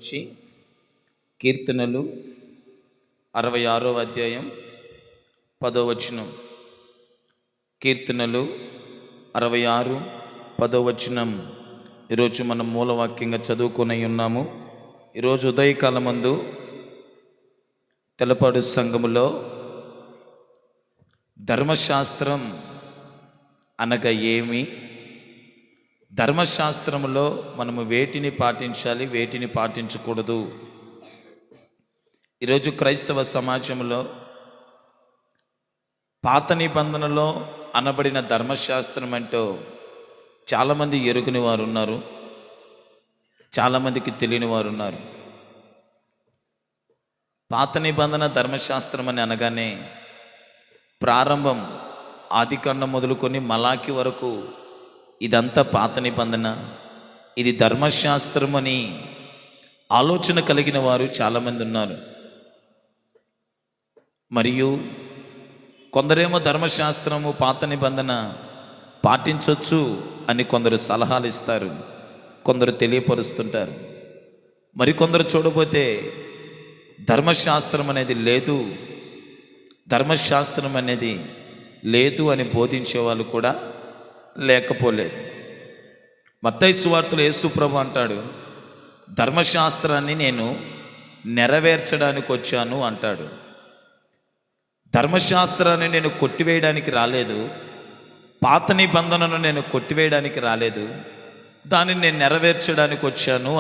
నుంచి కీర్తనలు 66వ అధ్యాయం 10వ వచనం. కీర్తనలు 66 10వ వచనం ఈరోజు మనం మూలవాక్యంగా చదువుకొని ఉన్నాము. ఈరోజు ఉదయకాలమందు తెలపాడు సంఘములో ధర్మశాస్త్రం అనగా ఏమి, ధర్మశాస్త్రములో మనము వేటిని పాటించాలి, వేటిని పాటించకూడదు. ఈరోజు క్రైస్తవ సమాజంలో పాత నిబంధనలో అనబడిన ధర్మశాస్త్రం అంటూ చాలామంది ఎరుగని వారు ఉన్నారు, చాలామందికి తెలియని వారు ఉన్నారు. పాత నిబంధన ధర్మశాస్త్రం అని అనగానే ప్రారంభం ఆదికాండం మొదలుకొని మలాకి వరకు ఇదంతా పాత నిబంధన, ఇది ధర్మశాస్త్రం అని ఆలోచన కలిగిన వారు చాలామంది ఉన్నారు. మరియు కొందరేమో ధర్మశాస్త్రము పాత నిబంధన పాటించవచ్చు అని కొందరు సలహాలు ఇస్తారు, కొందరు తెలియపరుస్తుంటారు. మరికొందరు చూడబోతే ధర్మశాస్త్రం అనేది లేదు, ధర్మశాస్త్రం అనేది లేదు అని బోధించే వాళ్ళు కూడా లేకపోలేదు. మత్తయి సువార్తలో యేసు ప్రభు అంటాడు, ధర్మశాస్త్రాన్ని నేను నెరవేర్చడానికి వచ్చాను అంటాడు. ధర్మశాస్త్రాన్ని నేను కొట్టివేయడానికి రాలేదు, పాత నిబంధనను నేను కొట్టివేయడానికి రాలేదు, దానిని నేను నెరవేర్చడానికి వచ్చాను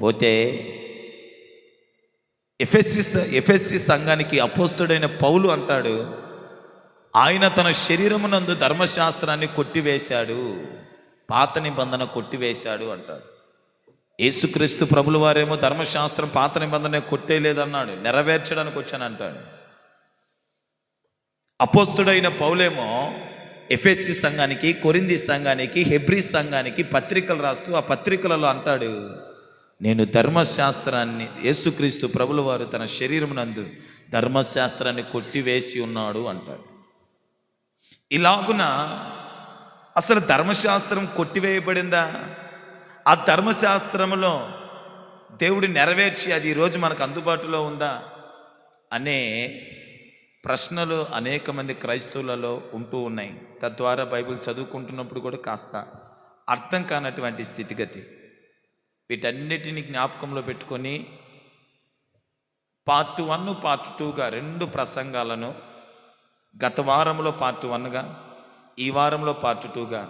పోతే ఎఫెసీ సంఘానికి అపోస్తుడైన పౌలు అంటాడు, ఆయన తన శరీరమునందు ధర్మశాస్త్రాన్ని కొట్టివేశాడు, పాత నిబంధన కొట్టివేశాడు అంటాడు. యేసుక్రీస్తు ప్రభుల వారేమో ధర్మశాస్త్రం పాత నిబంధన కొట్టేయలేదన్నాడు, నెరవేర్చడానికి వచ్చానంటాడు. అపోస్తుడైన పౌలేమో ఎఫెసీ సంఘానికి, కొరింథీ సంఘానికి, హెబ్రీ సంఘానికి పత్రికలు రాస్తూ ఆ పత్రికలలో అంటాడు, నేను ధర్మశాస్త్రాన్ని, యేసుక్రీస్తు ప్రభుల వారు తన శరీరమునందు ధర్మశాస్త్రాన్ని కొట్టివేసి ఉన్నాడు అంటాడు. ఇలాగున అసలు ధర్మశాస్త్రం కొట్టివేయబడిందా, ఆ ధర్మశాస్త్రములో దేవుడు నెరవేర్చి అది ఈరోజు మనకు అందుబాటులో ఉందా అనే ప్రశ్నలు అనేక మంది క్రైస్తవులలో ఉంటూ ఉన్నాయి. తద్వారా బైబిల్ చదువుకుంటున్నప్పుడు కూడా కాస్త అర్థం కానటువంటి స్థితిగతి. వీటన్నిటిని జ్ఞాపకంలో పెట్టుకొని పార్ట్ 1 పార్ట్ 2గా 2 ప్రసంగాలను గత వారంలో పార్ట్ 1గా, ఈ వారంలో పార్ట్ 2గా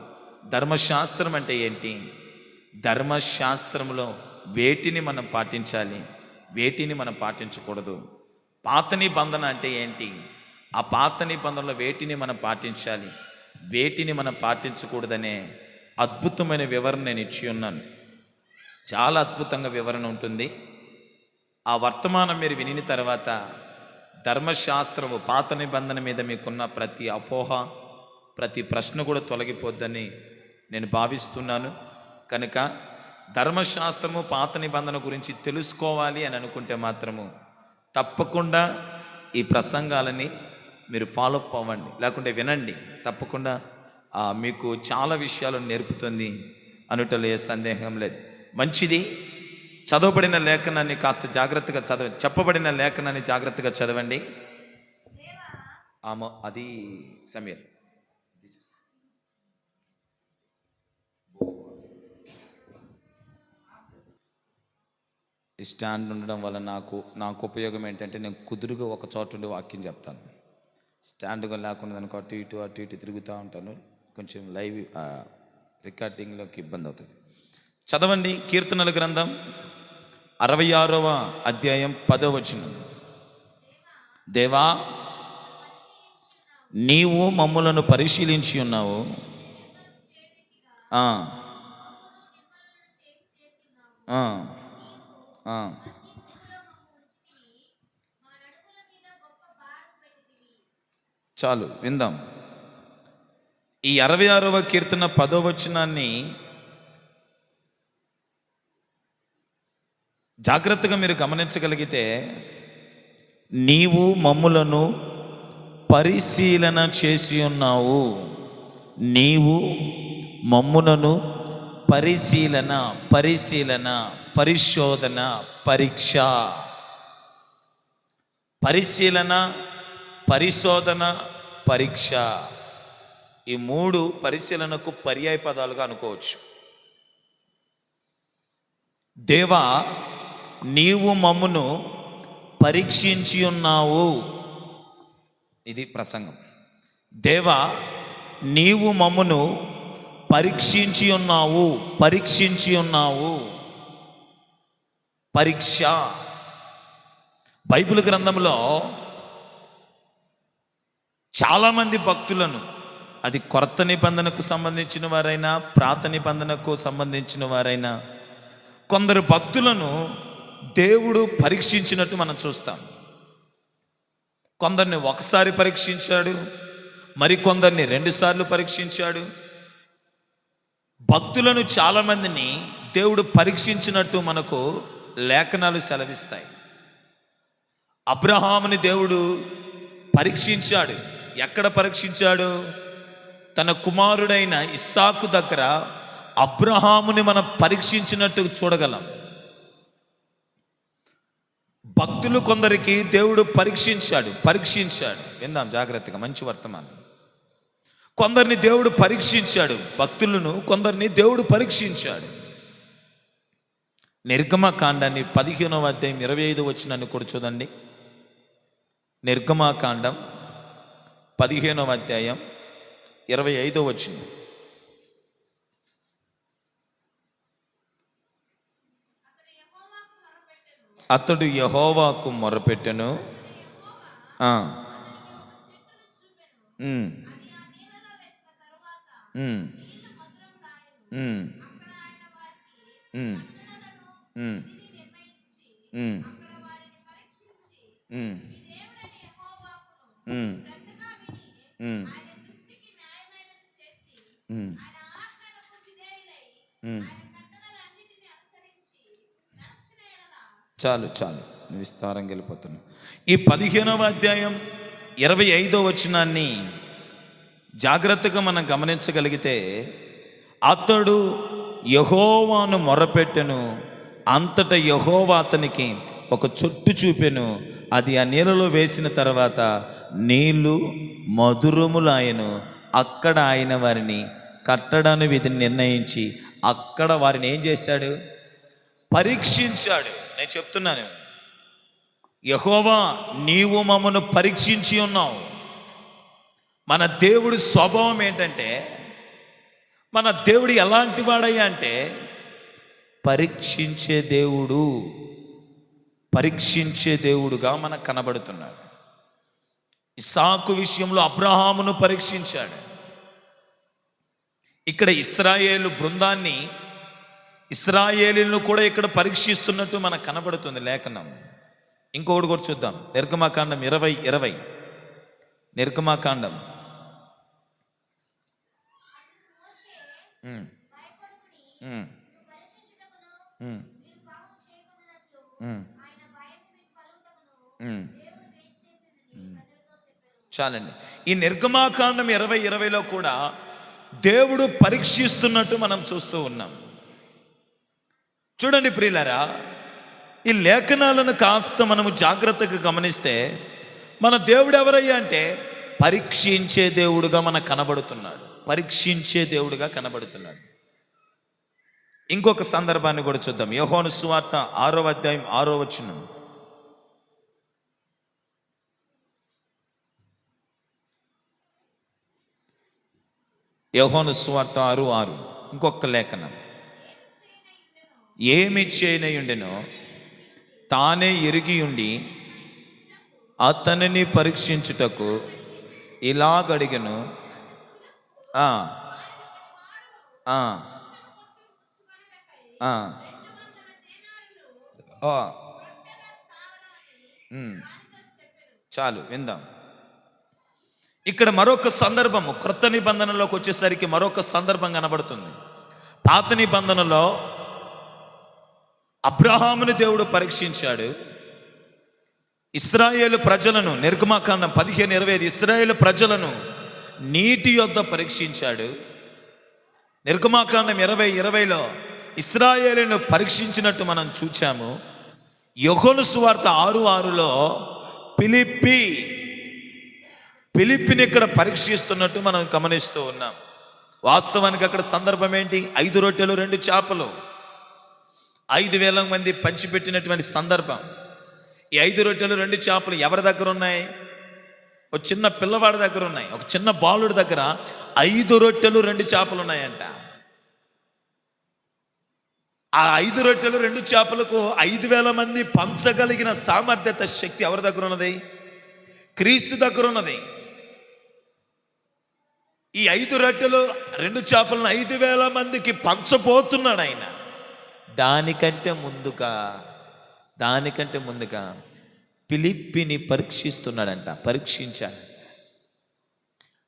ధర్మశాస్త్రం అంటే ఏంటి, ధర్మశాస్త్రంలో వేటిని మనం పాటించాలి, వేటిని మనం పాటించకూడదు, పాత నిబంధన అంటే ఏంటి, ఆ పాత నిబంధనలో వేటిని మనం పాటించాలి, వేటిని మనం పాటించకూడదనే అద్భుతమైన వివరణ నేను ఇచ్చి ఉన్నాను. చాలా అద్భుతంగా వివరణ ఉంటుంది. ఆ వర్తమానం మీరు వినిన తర్వాత ధర్మశాస్త్రము పాత నిబంధన మీద మీకున్న ప్రతి అపోహ, ప్రతి ప్రశ్న కూడా తొలగిపోద్దని నేను భావిస్తున్నాను. కనుక ధర్మశాస్త్రము పాత నిబంధన గురించి తెలుసుకోవాలి అని అనుకుంటే మాత్రము తప్పకుండా ఈ ప్రసంగాలని మీరు ఫాలో అప్ అవ్వండి, లేకుంటే వినండి. తప్పకుండా మీకు చాలా విషయాలు నేర్పుతుంది అనుటలో ఏ సందేహం లేదు. మంచిది. చదవబడిన లేఖనాన్ని కాస్త జాగ్రత్తగా చెప్పబడిన లేఖనాన్ని జాగ్రత్తగా చదవండి. అది సమీర్ ఈ స్టాండ్ ఉండడం వల్ల నాకు ఉపయోగం ఏంటంటే, నేను కుదురుగా ఒక చోట ఉండి వాక్యం చెప్తాను. స్టాండ్గా లేకుండా దానికి అటు ఇటు తిరుగుతూ ఉంటాను, కొంచెం లైవ్ రికార్డింగ్లోకి ఇబ్బంది అవుతుంది. చదవండి. కీర్తనల గ్రంథం 66వ అధ్యాయం 10వ వచనం. దేవా, నీవు మమ్ములను పరిశీలించి ఉన్నావు, చాలు విందాం. ఈ 66వ కీర్తన 10వ వచనాన్ని జాగ్రత్తగా మీరు గమనించగలిగితే, నీవు మమ్ములను పరిశీలన చేసి ఉన్నావు, నీవు మమ్ములను పరిశీలన, పరిశీలన, పరిశోధన, పరీక్ష. పరిశీలన, పరిశోధన, పరీక్ష. ఈ మూడు పరిశీలనకు పర్యాయ పదాలుగా అనుకోవచ్చు. దేవా, నీవు మమ్మును పరీక్షించి ఉన్నావు. ఇది ప్రసంగం. దేవా, నీవు మమ్మును పరీక్షించి ఉన్నావు, పరీక్షించి ఉన్నావు. పరీక్ష. బైబిల్ గ్రంథంలో చాలామంది భక్తులను, అది కొత్త నిబంధనకు సంబంధించిన వారైనా పాత నిబంధనకు సంబంధించిన వారైనా, కొందరు భక్తులను దేవుడు పరీక్షించినట్టు మనం చూస్తాం. కొందరిని ఒకసారి పరీక్షించాడు, మరికొందరిని 2 సార్లు పరీక్షించాడు. భక్తులను చాలామందిని దేవుడు పరీక్షించినట్టు మనకు లేఖనాలు సెలవిస్తాయి. అబ్రహాముని దేవుడు పరీక్షించాడు. ఎక్కడ పరీక్షించాడు? తన కుమారుడైన ఇస్సాకు దగ్గర అబ్రహాముని మనం పరీక్షించినట్టు చూడగలం. భక్తులు కొందరికి దేవుడు పరీక్షించాడు. విందాం జాగ్రత్తగా, మంచి వర్తమానం. కొందరిని దేవుడు పరీక్షించాడు, భక్తులను కొందరిని దేవుడు పరీక్షించాడు. నిర్గమకాండాన్ని 15వ అధ్యాయం 25 వచనాన్ని కూడా చూడండి. నిర్గమకాండం 15వ అధ్యాయం 25వ వచనం. అతడు యెహోవాకు మొరపెట్టెను. చాలు నువ్వు విస్తారంగా వెళ్ళిపోతున్నావు. ఈ 15వ అధ్యాయం 25వ వచనాన్ని జాగ్రత్తగా మనం గమనించగలిగితే, అతడు యెహోవాను మొరపెట్టెను, అంతటా యెహోవా అతనికి ఒక చొట్టు చూపెను, అది ఆ నీళ్ళలో వేసిన తర్వాత నీళ్లు మధురములాయను. అక్కడ ఆయన వారిని కట్టడాన్ని విధిని నిర్ణయించి అక్కడ వారిని ఏం చేశాడు? పరీక్షించాడు. నేను చెప్తున్నాను, యెహోవా నీవు మమ్మను పరీక్షించి ఉన్నావు. మన దేవుడి స్వభావం ఏంటంటే, మన దేవుడు ఎలాంటి వాడయ్యా అంటే పరీక్షించే దేవుడుగా మనకు కనబడుతున్నాడు. ఇస్సాకు విషయంలో అబ్రహామును పరీక్షించాడు. ఇక్కడ ఇశ్రాయేలు బృందాన్ని, ఇశ్రాయేలును కూడా ఇక్కడ పరీక్షిస్తున్నట్టు మనకు కనబడుతుంది లేఖనం. ఇంకొకటి కూడా చూద్దాం. నిర్గమకాండం 20:20. నిర్గమకాండం చాలండి. ఈ నిర్గమకాండం 20:20లో కూడా దేవుడు పరీక్షిస్తున్నట్టు మనం చూస్తూ ఉన్నాం. చూడండి ప్రియులారా, ఈ లేఖనాలను కాస్త మనము జాగ్రత్తగా గమనిస్తే మన దేవుడు ఎవరయ్యా అంటే పరీక్షించే దేవుడుగా మనకు కనబడుతున్నాడు. ఇంకొక సందర్భాన్ని కూడా చూద్దాం. యోహాను సువార్త 6వ అధ్యాయం 6వ వచనం. యోహాను సువార్త 6:6. ఇంకొక లేఖనం. ఏమి చేయనయుండెనో తానే ఎరిగి ఉండి అతనిని పరీక్షించుటకు ఇలాగడిగను. చాలు విందాం. ఇక్కడ మరొక సందర్భము, క్రొత్త నిబంధనలోకి వచ్చేసరికి మరొక సందర్భం కనబడుతుంది. పాత నిబంధనలో అబ్రహాముని దేవుడు పరీక్షించాడు. ఇశ్రాయేలు ప్రజలను, నిర్గమకాండం 15:25, ఇశ్రాయేలు ప్రజలను నీటి యొద్ద పరీక్షించాడు. నిర్గమాకాండం 20:20లో ఇశ్రాయేలును పరీక్షించినట్టు మనం చూచాము. యోహాను సువార్త 6:6లో ఫిలిప్పిని ఇక్కడ పరీక్షిస్తున్నట్టు మనం గమనిస్తూ ఉన్నాం. వాస్తవానికి అక్కడ సందర్భం ఏంటి? 5 రొట్టెలు 2 చేపలు 5,000 మంది పంచిపెట్టినటువంటి సందర్భం. ఈ 5 రొట్టెలు 2 చేపలు ఎవరి దగ్గర ఉన్నాయి? ఒక చిన్న పిల్లవాడి దగ్గర ఉన్నాయి. ఒక చిన్న బాలుడి దగ్గర 5 రొట్టెలు 2 చేపలు ఉన్నాయంట. ఆ 5 రొట్టెలు 2 చేపలకు 5,000 మంది పంచగలిగిన సామర్థ్యత, శక్తి ఎవరి దగ్గర ఉన్నది? క్రీస్తు దగ్గర ఉన్నది. ఈ 5 రొట్టెలు 2 చేపలను 5,000 మందికి పంచబోతున్నాడు ఆయన. దానికంటే ముందుగా ఫిలిప్పిని పరీక్షిస్తున్నాడంట.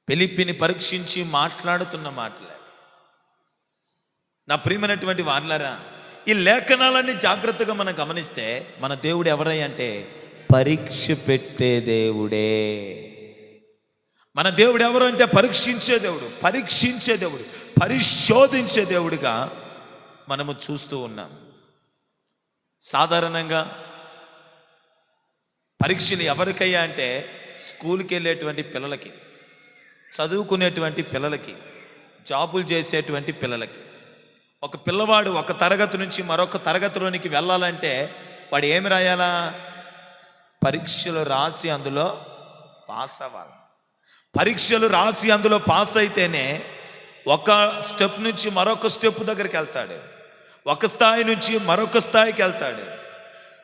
ఫిలిప్పిని పరీక్షించి మాట్లాడుతున్న మాటలు. నా ప్రియమైనటువంటి వారలారా, ఈ లేఖనాలన్నీ జాగ్రత్తగా మనం గమనిస్తే మన దేవుడు ఎవరై అంటే పరీక్ష పెట్టే దేవుడే. మన దేవుడు ఎవరు అంటే పరీక్షించే దేవుడు, పరిశోధించే దేవుడిగా మనము చూస్తూ ఉన్నాం. సాధారణంగా పరీక్షలు ఎవరికయ్యా అంటే స్కూల్కి వెళ్ళేటువంటి పిల్లలకి, చదువుకునేటువంటి పిల్లలకి, జాబులు చేసేటువంటి పిల్లలకి. ఒక పిల్లవాడు ఒక తరగతి నుంచి మరొక తరగతిలోనికి వెళ్ళాలంటే వాడు ఏమి రాయాలా? పరీక్షలు రాసి అందులో పాస్ అవ్వాలి. పరీక్షలు రాసి అందులో పాస్ అయితేనే ఒక స్టెప్ నుంచి మరొక స్టెప్ దగ్గరికి వెళ్తాడు, ఒక స్థాయి నుంచి మరొక స్థాయికి వెళ్తాడు,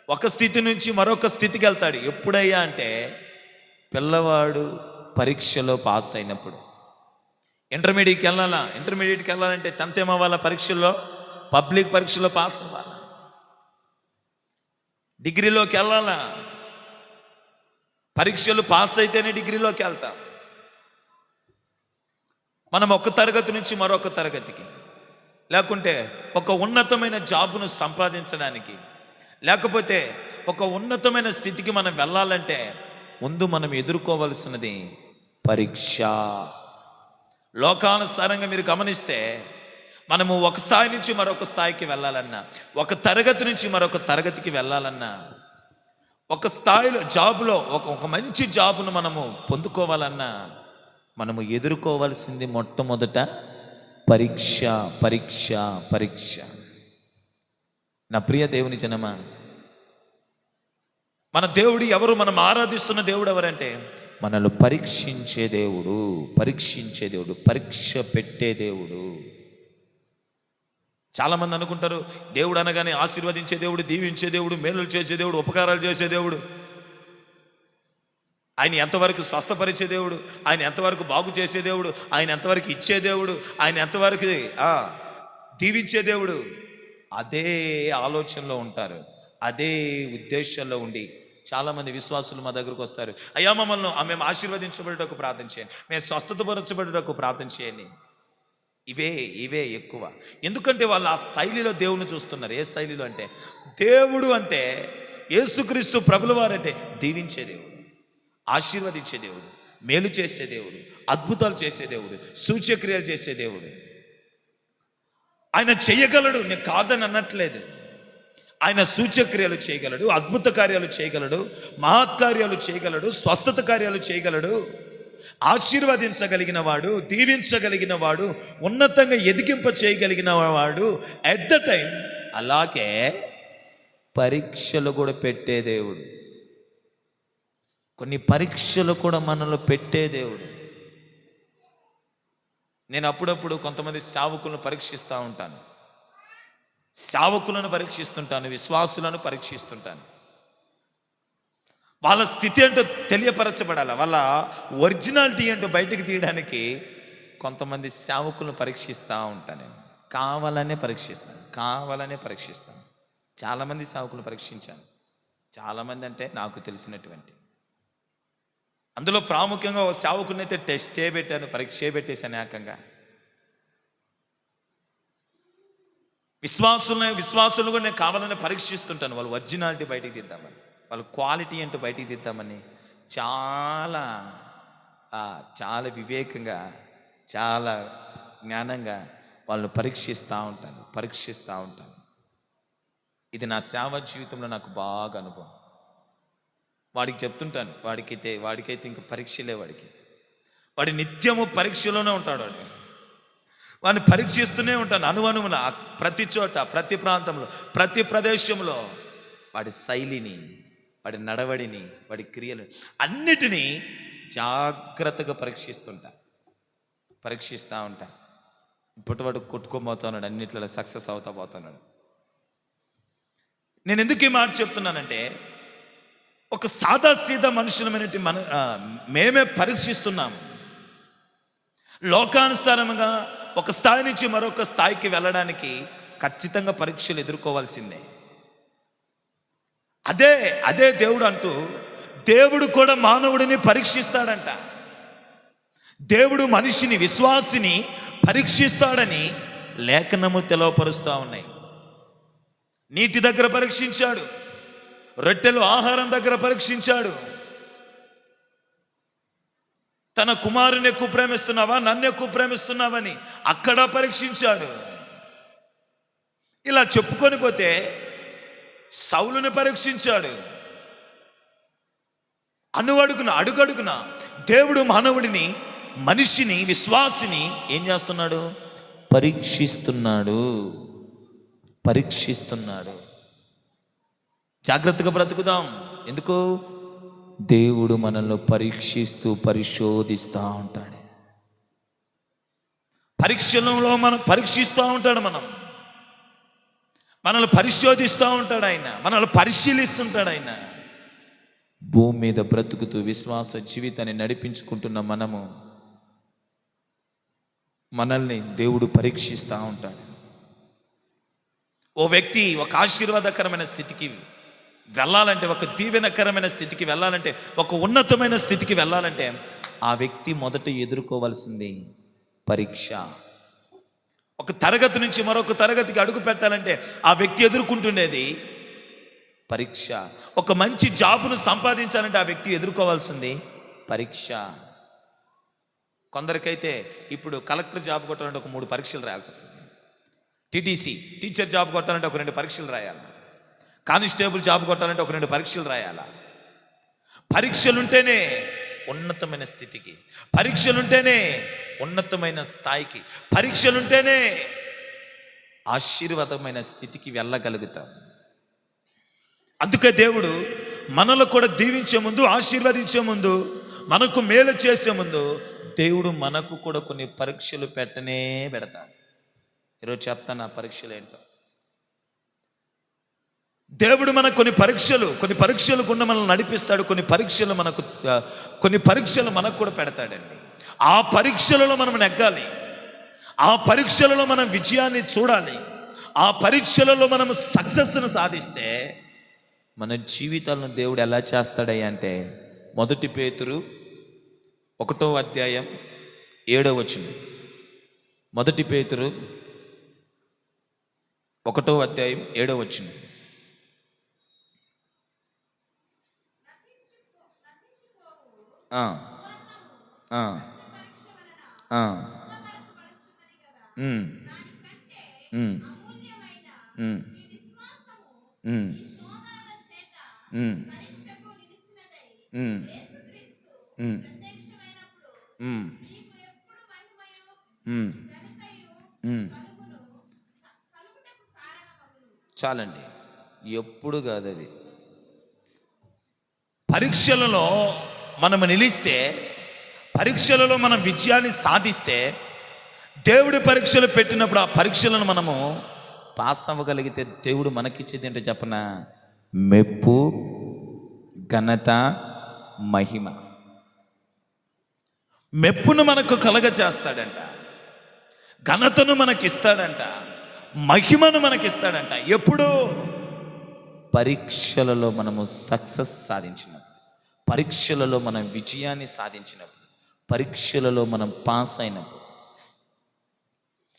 ఒక స్థితి నుంచి మరొక స్థితికి వెళ్తాడు. ఎప్పుడయ్యా అంటే పిల్లవాడు పరీక్షలో పాస్ అయినప్పుడు. ఇంటర్మీడియట్కి వెళ్ళాలంటే 10th ఏమవ్వాలా? పరీక్షల్లో, పబ్లిక్ పరీక్షలో పాస్ అవ్వాలా. డిగ్రీలోకి వెళ్ళాలా? పరీక్షలు పాస్ అయితేనే డిగ్రీలోకి వెళ్తాం. మనం ఒక తరగతి నుంచి మరొక తరగతికి, లేకుంటే ఒక ఉన్నతమైన జాబును సంపాదించడానికి, లేకపోతే ఒక ఉన్నతమైన స్థితికి మనం వెళ్ళాలంటే ముందు మనం ఎదుర్కోవలసినది పరీక్ష. లోకానుసారంగా మీరు గమనిస్తే మనము ఒక స్థాయి నుంచి మరొక స్థాయికి వెళ్ళాలన్నా, ఒక తరగతి నుంచి మరొక తరగతికి వెళ్ళాలన్నా, ఒక స్థాయిలో జాబులో ఒక మంచి జాబును మనము పొందుకోవాలన్నా మనము ఎదుర్కోవాల్సింది మొట్టమొదట పరీక్ష. నా ప్రియ దేవుని జనమా, మన దేవుడు ఎవరు? మనం ఆరాధిస్తున్న దేవుడు ఎవరంటే మనల్ని పరీక్షించే దేవుడు, పరీక్ష పెట్టే దేవుడు. చాలామంది అనుకుంటారు దేవుడు అనగానే ఆశీర్వదించే దేవుడు, దీవించే దేవుడు, మేలులు చేసే దేవుడు, ఉపకారాలు చేసే దేవుడు. ఆయన ఎంతవరకు స్వస్థపరిచే దేవుడు, ఆయన ఎంతవరకు బాగు చేసే దేవుడు, ఆయన ఎంతవరకు ఇచ్చే దేవుడు, ఆయన ఎంతవరకు దీవించే దేవుడు. అదే ఆలోచనలో ఉంటారు, అదే ఉద్దేశంలో ఉండి చాలామంది విశ్వాసులు మా దగ్గరకు వస్తారు. అయ్యా మమ్మల్ని మేము ఆశీర్వదించబడటకు ప్రార్థన చేయండి, మేము స్వస్థతపరచబడటకు ప్రార్థన చేయండి. ఇవే ఎక్కువ. ఎందుకంటే వాళ్ళు ఆ శైలిలో దేవుని చూస్తున్నారు. ఏ శైలిలో అంటే దేవుడు అంటే యేసుక్రీస్తు ప్రభుల వారంటే దీవించే దేవుడు, ఆశీర్వదించే దేవుడు, మేలు చేసే దేవుడు, అద్భుతాలు చేసే దేవుడు, సూచ్యక్రియలు చేసే దేవుడు. ఆయన చేయగలడు, నేను కాదని అనట్లేదు. ఆయన సూచ్యక్రియలు చేయగలడు, అద్భుత కార్యాలు చేయగలడు, మహత్కార్యాలు చేయగలడు, స్వస్థత కార్యాలు చేయగలడు, ఆశీర్వదించగలిగిన వాడు, దీవించగలిగిన వాడు, ఉన్నతంగా ఎదిగింప చేయగలిగిన వాడు. ఎట్ ద టైం అలాగే పరీక్షలు కూడా పెట్టే దేవుడు. కొన్ని పరీక్షలు కూడా మనలో పెట్టే దేవుడు. నేను అప్పుడప్పుడు కొంతమంది సేవకులను పరీక్షిస్తూ ఉంటాను, విశ్వాసులను పరీక్షిస్తుంటాను. వాళ్ళ స్థితి ఏంటో తెలియపరచబడాలి, వాళ్ళ ఒరిజినాలిటీ ఏంటో బయటకు తీయడానికి కొంతమంది సేవకులను పరీక్షిస్తూ ఉంటాను. నేను కావాలనే పరీక్షిస్తాను. చాలామంది సేవకులను పరీక్షించాను. చాలామంది అంటే నాకు తెలిసినటువంటి, అందులో ప్రాముఖ్యంగా ఒక సేవకుని అయితే టెస్టే పెట్టాను, పరీక్షే పెట్టేశాను ఏకంగా. విశ్వాసులు కూడా నేను కావాలని పరీక్షిస్తుంటాను. వాళ్ళ ఒరిజినాలిటీ బయటికి తీద్దామని, వాళ్ళ క్వాలిటీ ఏంటో బయటికి తీద్దామని చాలా చాలా వివేకంగా, చాలా జ్ఞానంగా వాళ్ళు పరీక్షిస్తూ ఉంటాను. ఇది నా సేవ జీవితంలో నాకు బాగా అనుభవం. వాడికి చెప్తుంటాను, వాడికైతే ఇంక పరీక్షలే. వాడి నిత్యము పరీక్షలోనే ఉంటాడు. వాడిని పరీక్షిస్తూనే ఉంటాను అనువనువున, ప్రతి చోట, ప్రతి ప్రాంతంలో, ప్రతి ప్రదేశంలో వాడి శైలిని, వాడి నడవడిని, వాడి క్రియలు అన్నిటినీ జాగ్రత్తగా పరీక్షిస్తూ ఉంటా. ఇప్పుడు వాడు కొట్టుకోబోతున్నాడు, అన్నిట్లలో సక్సెస్ అవుతా పోతున్నాడు. నేను ఎందుకు ఈ మాట చెప్తున్నానంటే, ఒక సాదాసీదా మనుషులమైనటువంటి మేమే పరీక్షిస్తున్నాము. లోకానుసారంగా ఒక స్థాయి నుంచి మరొక స్థాయికి వెళ్ళడానికి ఖచ్చితంగా పరీక్షలు ఎదుర్కోవాల్సిందే. అదే దేవుడు అంటూ, దేవుడు కూడా మానవుడిని పరీక్షిస్తాడంట. దేవుడు మనిషిని, విశ్వాసిని పరీక్షిస్తాడని లేఖనము తెలవపరుస్తూ ఉన్నాయి. నీటి దగ్గర పరీక్షించాడు, రొట్టెలు ఆహారం దగ్గర పరీక్షించాడు. తన కుమారుని ఎక్కువ ప్రేమిస్తున్నావా, నన్ను ఎక్కువ ప్రేమిస్తున్నావని అక్కడ పరీక్షించాడు. ఇలా చెప్పుకొని పోతే సౌలుని పరీక్షించాడు. అడుగడుగున దేవుడు మానవుడిని, మనిషిని, విశ్వాసిని ఏం చేస్తున్నాడు? పరీక్షిస్తున్నాడు. జాగ్రత్తగా బ్రతుకుదాం. ఎందుకు? దేవుడు మనల్ని పరిశోధిస్తూ ఉంటాడు. పరీక్షలలో పరీక్షిస్తూ ఉంటాడు. మనల్ని పరిశోధిస్తూ ఉంటాడు ఆయన, మనల్ని పరిశీలిస్తుంటాడు ఆయన. భూమి మీద బ్రతుకుతూ విశ్వాస జీవితాన్ని నడిపించుకుంటున్న మనల్ని దేవుడు పరీక్షిస్తూ ఉంటాడు. ఓ వ్యక్తి ఒక ఆశీర్వాదకరమైన స్థితికి వెళ్ళాలంటే, ఒక దీవెనకరమైన స్థితికి వెళ్ళాలంటే, ఒక ఉన్నతమైన స్థితికి వెళ్ళాలంటే ఆ వ్యక్తి మొదట ఎదుర్కోవాల్సింది పరీక్ష. ఒక తరగతి నుంచి మరొక తరగతికి అడుగు పెట్టాలంటే ఆ వ్యక్తి ఎదుర్కొంటుండేది పరీక్ష. ఒక మంచి జాబును సంపాదించాలంటే ఆ వ్యక్తి ఎదుర్కోవాల్సింది పరీక్ష. కొందరికైతే ఇప్పుడు కలెక్టర్ జాబ్ కొట్టాలంటే ఒక 3 పరీక్షలు రాయాల్సి వస్తుంది. టీటీసీ టీచర్ జాబ్ కొట్టాలంటే ఒక 2 పరీక్షలు రాయాలి. కానిస్టేబుల్ జాబ్ కొట్టాలంటే ఒక 2 పరీక్షలు రాయాలా. పరీక్షలుంటేనే ఉన్నతమైన స్థితికి, పరీక్షలుంటేనే ఉన్నతమైన స్థాయికి, పరీక్షలుంటేనే ఆశీర్వాదమైన స్థితికి వెళ్ళగలుగుతాం. అందుకే దేవుడు మనలో కూడా దీవించే ముందు, ఆశీర్వదించే ముందు, మనకు మేలు చేసే ముందు దేవుడు మనకు కూడా కొన్ని పరీక్షలు పెడతాడు. ఈరోజు చెప్తాను ఆ పరీక్షలు ఏంటో. దేవుడు మనకు కొన్ని పరీక్షలు గుండా మనల్ని నడిపిస్తాడు. కొన్ని పరీక్షలు మనకు కూడా పెడతాడండి. ఆ పరీక్షలలో మనం నెగ్గాలి. ఆ పరీక్షలలో మనం విజయాన్ని చూడాలి. ఆ పరీక్షలలో మనం సక్సెస్ను సాధిస్తే మన జీవితాలను దేవుడు ఎలా చేస్తాడయ్యా అంటే, 1 పేతురు 1వ అధ్యాయం 7వ వచనం. 1 పేతురు 1వ అధ్యాయం 7వ వచనం. చాలండి, ఎప్పుడు కాదు అది. పరీక్షలలో మనం నిలిస్తే, పరీక్షలలో మనం విజయాన్ని సాధిస్తే, దేవుడి పరీక్షలు పెట్టినప్పుడు ఆ పరీక్షలను మనము పాస్ అవ్వగలిగితే దేవుడు మనకిచ్చేది ఏంటో చెప్పనా? మెప్పు, ఘనత, మహిమ. మెప్పును మనకు కలగజేస్తాడంట, ఘనతను మనకిస్తాడంట, మహిమను మనకిస్తాడంట. ఎప్పుడు? పరీక్షలలో మనము సక్సెస్ సాధించినప్పుడు, పరీక్షలలో మనం విజయాన్ని సాధించినప్పుడు, పరీక్షలలో మనం పాస్ అయినప్పుడు.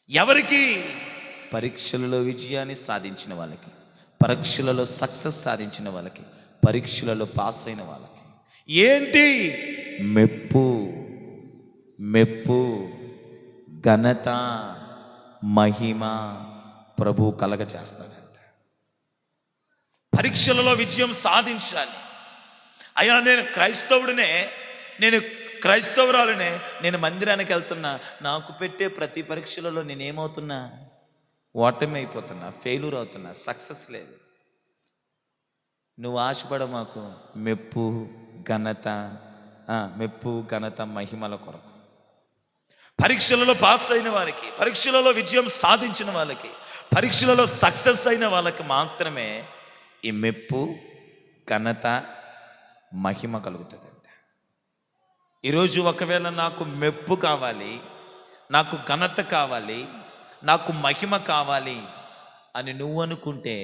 ఎవరికి? పరీక్షలలో విజయాన్ని సాధించిన వాళ్ళకి, పరీక్షలలో సక్సెస్ సాధించిన వాళ్ళకి, పరీక్షలలో పాస్ అయిన వాళ్ళకి. ఏంటి? మెప్పు, ఘనత, మహిమ ప్రభు కలగ చేస్తాడంట. పరీక్షలలో విజయం సాధించాలి. అయ్యా నేను క్రైస్తవుడినే, నేను క్రైస్తవురాలునే, నేను మందిరానికి వెళ్తున్నా, నాకు పెట్టే ప్రతి పరీక్షలలో నేనేమవుతున్నా? ఓటమి అయిపోతున్నా, ఫెయిల్యూర్ అవుతున్నా, సక్సెస్ లేదు. నువ్వు ఆశపడ మాకు మెప్పు ఘనత మహిమల కొరకు. పరీక్షలలో పాస్ అయిన వారికి, పరీక్షలలో విజయం సాధించిన వాళ్ళకి, పరీక్షలలో సక్సెస్ అయిన వాళ్ళకి మాత్రమే ఈ మెప్పు ఘనత మహిమ కలుగుతుందంట. ఈరోజు ఒకవేళ నాకు మెప్పు కావాలి, నాకు ఘనత కావాలి, నాకు మహిమ కావాలి అని నువ్వు అనుకుంటే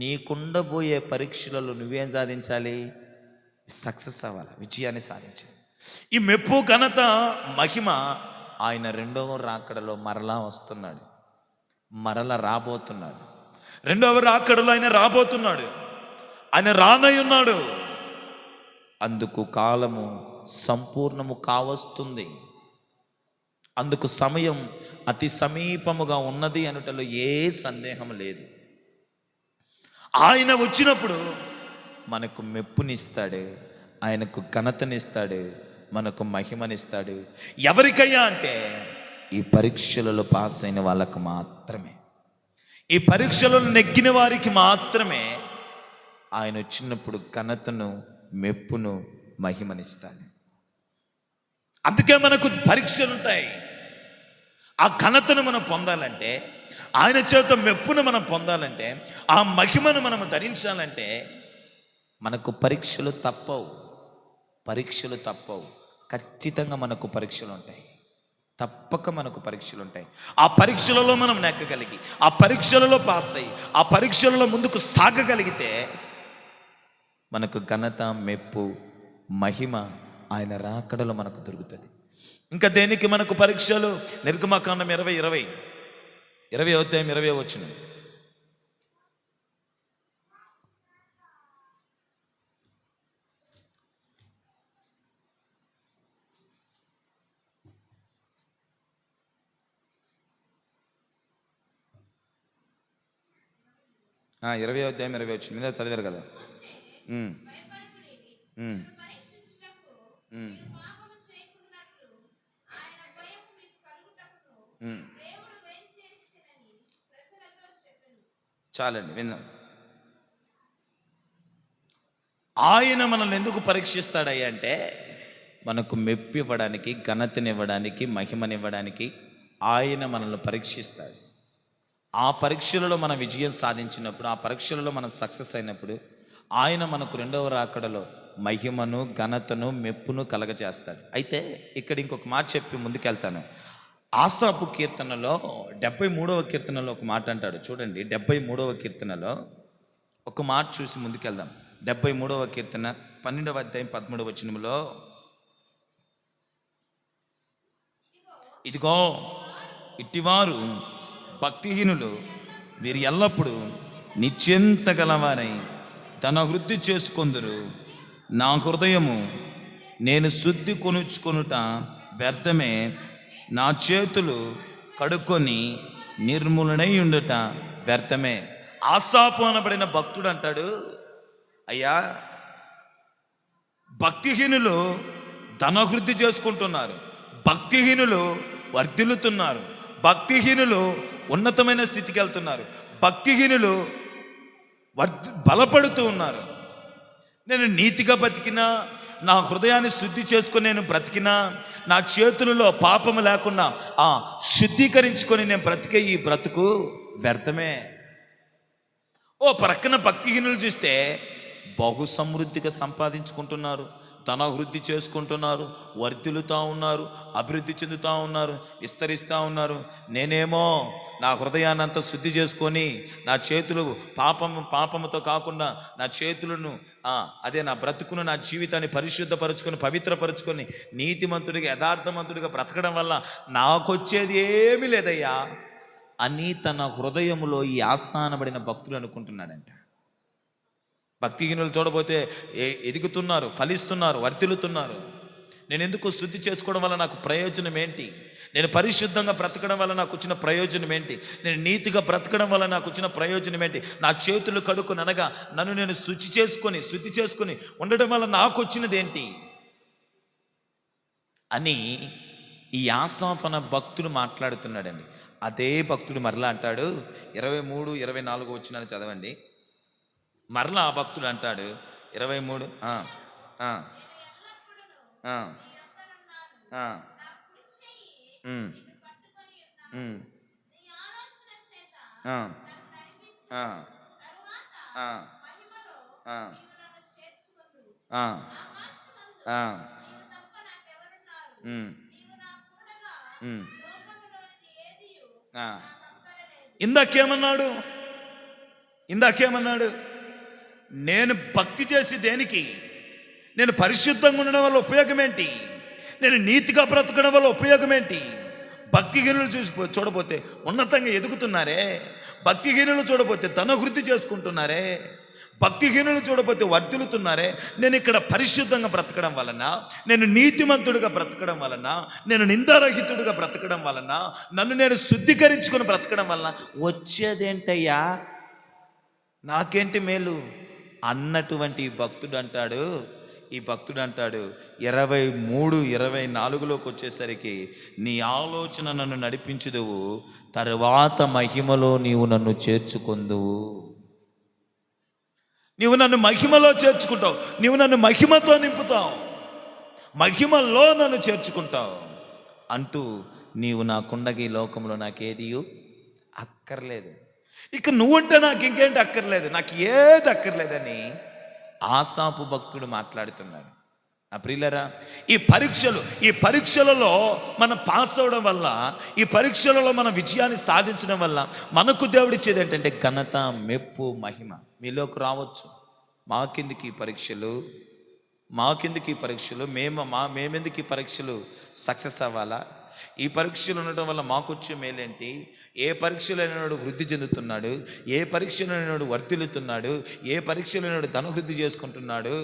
నీకుండబోయే పరీక్షలలో నువ్వేం సాధించాలి? సక్సెస్ అవ్వాలి, విజయాన్ని సాధించాలి. ఈ మెప్పు ఘనత మహిమ ఆయన రెండవ రాకడలో మరలా వస్తున్నాడు, మరలా రాబోతున్నాడు. రెండవ రాకడలో ఆయన రాబోతున్నాడు, ఆయన రానై ఉన్నాడు. అందుకు కాలము సంపూర్ణము కావస్తుంది, అందుకు సమయం అతి సమీపముగా ఉన్నది అనుటలో ఏ సందేహం లేదు. ఆయన వచ్చినప్పుడు మనకు మెప్పునిస్తాడు, ఆయనకు ఘనతనిస్తాడు, మనకు మహిమనిస్తాడు. ఎవరికయ్యా అంటే ఈ పరీక్షలలో పాస్ అయిన వాళ్ళకు మాత్రమే, ఈ పరీక్షలను నెగ్గిన వారికి మాత్రమే ఆయన వచ్చినప్పుడు ఘనతను, మెప్పును, మహిమనిస్తాడు. అందుకే మనకు పరీక్షలు ఉంటాయి. ఆ ఘనతను మనం పొందాలంటే, ఆయన చేత మెప్పును మనం పొందాలంటే, ఆ మహిమను మనం ధరించాలంటే మనకు పరీక్షలు తప్పవు. ఖచ్చితంగా మనకు పరీక్షలు ఉంటాయి, తప్పక మనకు పరీక్షలు ఉంటాయి. ఆ పరీక్షలలో మనం నెక్కగలిగి, ఆ పరీక్షలలో పాస్ అయ్యి, ఆ పరీక్షలలో ముందుకు సాగగలిగితే మనకు ఘనత, మెప్పు, మహిమ ఆయన రాకడలో మనకు దొరుకుతుంది. ఇంకా దేనికి మనకు పరీక్షలు? నిర్గమకాండం 20 అధ్యాయం 20 వచనం. ఆ 20 అధ్యాయం 20 వచనం మీద చదివారు కదా. చాలండి, విందాం. ఆయన మనల్ని ఎందుకు పరీక్షిస్తాడయ్యా అంటే మనకు మెప్పు ఇవ్వడానికి, ఘనతనివ్వడానికి, మహిమనివ్వడానికి ఆయన మనల్ని పరీక్షిస్తాడు. ఆ పరీక్షలలో మనం విజయం సాధించినప్పుడు, ఆ పరీక్షలలో మనం సక్సెస్ అయినప్పుడు ఆయన మనకు రెండవ రాకడలో మహిమను, ఘనతను, మెప్పును కలగజేస్తాడు. అయితే ఇక్కడ ఇంకొక మాట చెప్పి ముందుకెళ్తాను. ఆసాపు కీర్తనలో 73వ కీర్తనలో ఒక మాట అంటాడు చూడండి. 73వ కీర్తనలో ఒక మాట చూసి ముందుకెళ్దాం. 73వ కీర్తన 12వ అధ్యాయం 13వ వచనంలో, ఇదిగో ఇట్టివారు భక్తిహీనులు, వీరు ఎల్లప్పుడూ నిశ్చింత గలవారై తన వృద్ధి చేసుకొందురు. నా హృదయము నేను శుద్ధి కొనుచుకొనుట వ్యర్థమే, నా చేతులు కడుక్కొని నిర్మూలనై ఉండుట వ్యర్థమే. ఆసాపు అనబడిన భక్తుడు అంటాడు, అయ్యా భక్తిహీనులు ధనవృద్ధి చేసుకుంటున్నారు, భక్తిహీనులు వర్ధిల్లుతున్నారు, భక్తిహీనులు ఉన్నతమైన స్థితికి వెళ్తున్నారు, భక్తిహీనులు బలపడుతూ ఉన్నారు. నేను నీతిగా బతికినా, నా హృదయాన్ని శుద్ధి చేసుకొని నేను బ్రతికినా, నా చేతులలో పాపము లేకుండా శుద్ధీకరించుకొని నేను బ్రతికే ఈ బ్రతుకు వ్యర్థమే. ఓ ప్రక్కన భక్తిహీనులు చూస్తే బహు సమృద్ధిగా సంపాదించుకుంటున్నారు, ధనవృద్ధి చేసుకుంటున్నారు, వర్ధిల్లుతూ ఉన్నారు, అభివృద్ధి చెందుతూ ఉన్నారు, విస్తరిస్తూ ఉన్నారు. నేనేమో నా హృదయాన్ని అంతా శుద్ధి చేసుకొని నా చేతులు పాపముతో కాకుండా నా చేతులను నా బ్రతుకును, నా జీవితాన్ని పరిశుద్ధపరుచుకొని, పవిత్రపరుచుకొని, నీతిమంతుడిగా, యథార్థమంతుడిగా బ్రతకడం వల్ల నాకొచ్చేది ఏమీ లేదయ్యా అని తన హృదయములో ఈ ఆసానబడిన భక్తులు అనుకుంటున్నాడంట. భక్తిహీనులు చూడబోతే ఎదుగుతున్నారు, ఫలిస్తున్నారు, వర్ధిల్లుతున్నారు. నేను ఎందుకు శుద్ధి చేసుకోవడం వల్ల నాకు ప్రయోజనం ఏంటి? నేను పరిశుద్ధంగా బ్రతకడం వల్ల నాకు వచ్చిన ప్రయోజనం ఏంటి? నేను నీతిగా బ్రతకడం వల్ల నాకు వచ్చిన ప్రయోజనం ఏంటి? నా చేతులు కడుక్కొని అనగా నన్ను నేను శుద్ధి చేసుకొని ఉండడం వల్ల నాకు వచ్చినది ఏంటి అని ఈ ఆశాపన భక్తుడు మాట్లాడుతున్నాడండి. అదే భక్తుడు మరలా అంటాడు, 23, 24 వచ్చినాను చదవండి. మరలా ఆ భక్తుడు అంటాడు 23 ఇందాకేమన్నాడు? నేను భక్తి చేసి దేనికి? నేను పరిశుద్ధంగా ఉండడం వల్ల ఉపయోగం ఏంటి? నేను నీతిగా బ్రతకడం వల్ల ఉపయోగం ఏంటి? భక్తిహీనులు చూడబోతే ఉన్నతంగా ఎదుగుతున్నారే, భక్తిహీనులు చూడబోతే ధనవృద్ధి చేసుకుంటున్నారే, భక్తిహీనులు చూడబోతే వర్ధిల్లుతున్నారే. నేను ఇక్కడ పరిశుద్ధంగా బ్రతకడం వలన, నేను నీతిమంతుడిగా బ్రతకడం వలన, నేను నిందారహితుడిగా బ్రతకడం వలన, నన్ను నేను శుద్ధీకరించుకొని బ్రతకడం వలన వచ్చేదేంటయ్యా, నాకేంటి మేలు అన్నటువంటి ఈ భక్తుడు అంటాడు 23, 24లోకి వచ్చేసరికి నీ ఆలోచన నన్ను నడిపించుదువు, తరువాత మహిమలో నీవు నన్ను చేర్చుకొందువు. నీవు నన్ను మహిమలో చేర్చుకుంటావు, నీవు నన్ను మహిమతో నింపుతావు, మహిమలో నన్ను చేర్చుకుంటావు అంటూ నీవు నాకుండగా ఈ లోకంలో నాకేది అక్కర్లేదు, ఇక నువ్వుంటే నాకు ఇంకేంటి అక్కర్లేదు, నాకు ఏది అక్కర్లేదని ఆసాపు భక్తుడు మాట్లాడుతున్నాడు. నా ప్రియులరా, ఈ పరీక్షలలో మనం పాస్ అవడం వల్ల, ఈ పరీక్షలలో మన విజయాన్ని సాధించడం వల్ల మనకు దేవుడిచ్చేది ఏంటంటే ఘనత, మెప్పు, మహిమ. మీలోకి రావచ్చు, మాకెందుకు ఈ పరీక్షలు, మేమెందుకు ఈ పరీక్షలు సక్సెస్ అవ్వాలా? ఈ పరీక్షలు ఉండటం వల్ల మాకొచ్చే మేలేంటి? ఏ పరీక్షలైనడు వృద్ధి చెందుతున్నాడు, ఏ పరీక్షలైనడు వర్ధిల్లుతున్నాడు, ఏ పరీక్షలైనడు ధనవృద్ధి చేసుకుంటున్నాడు?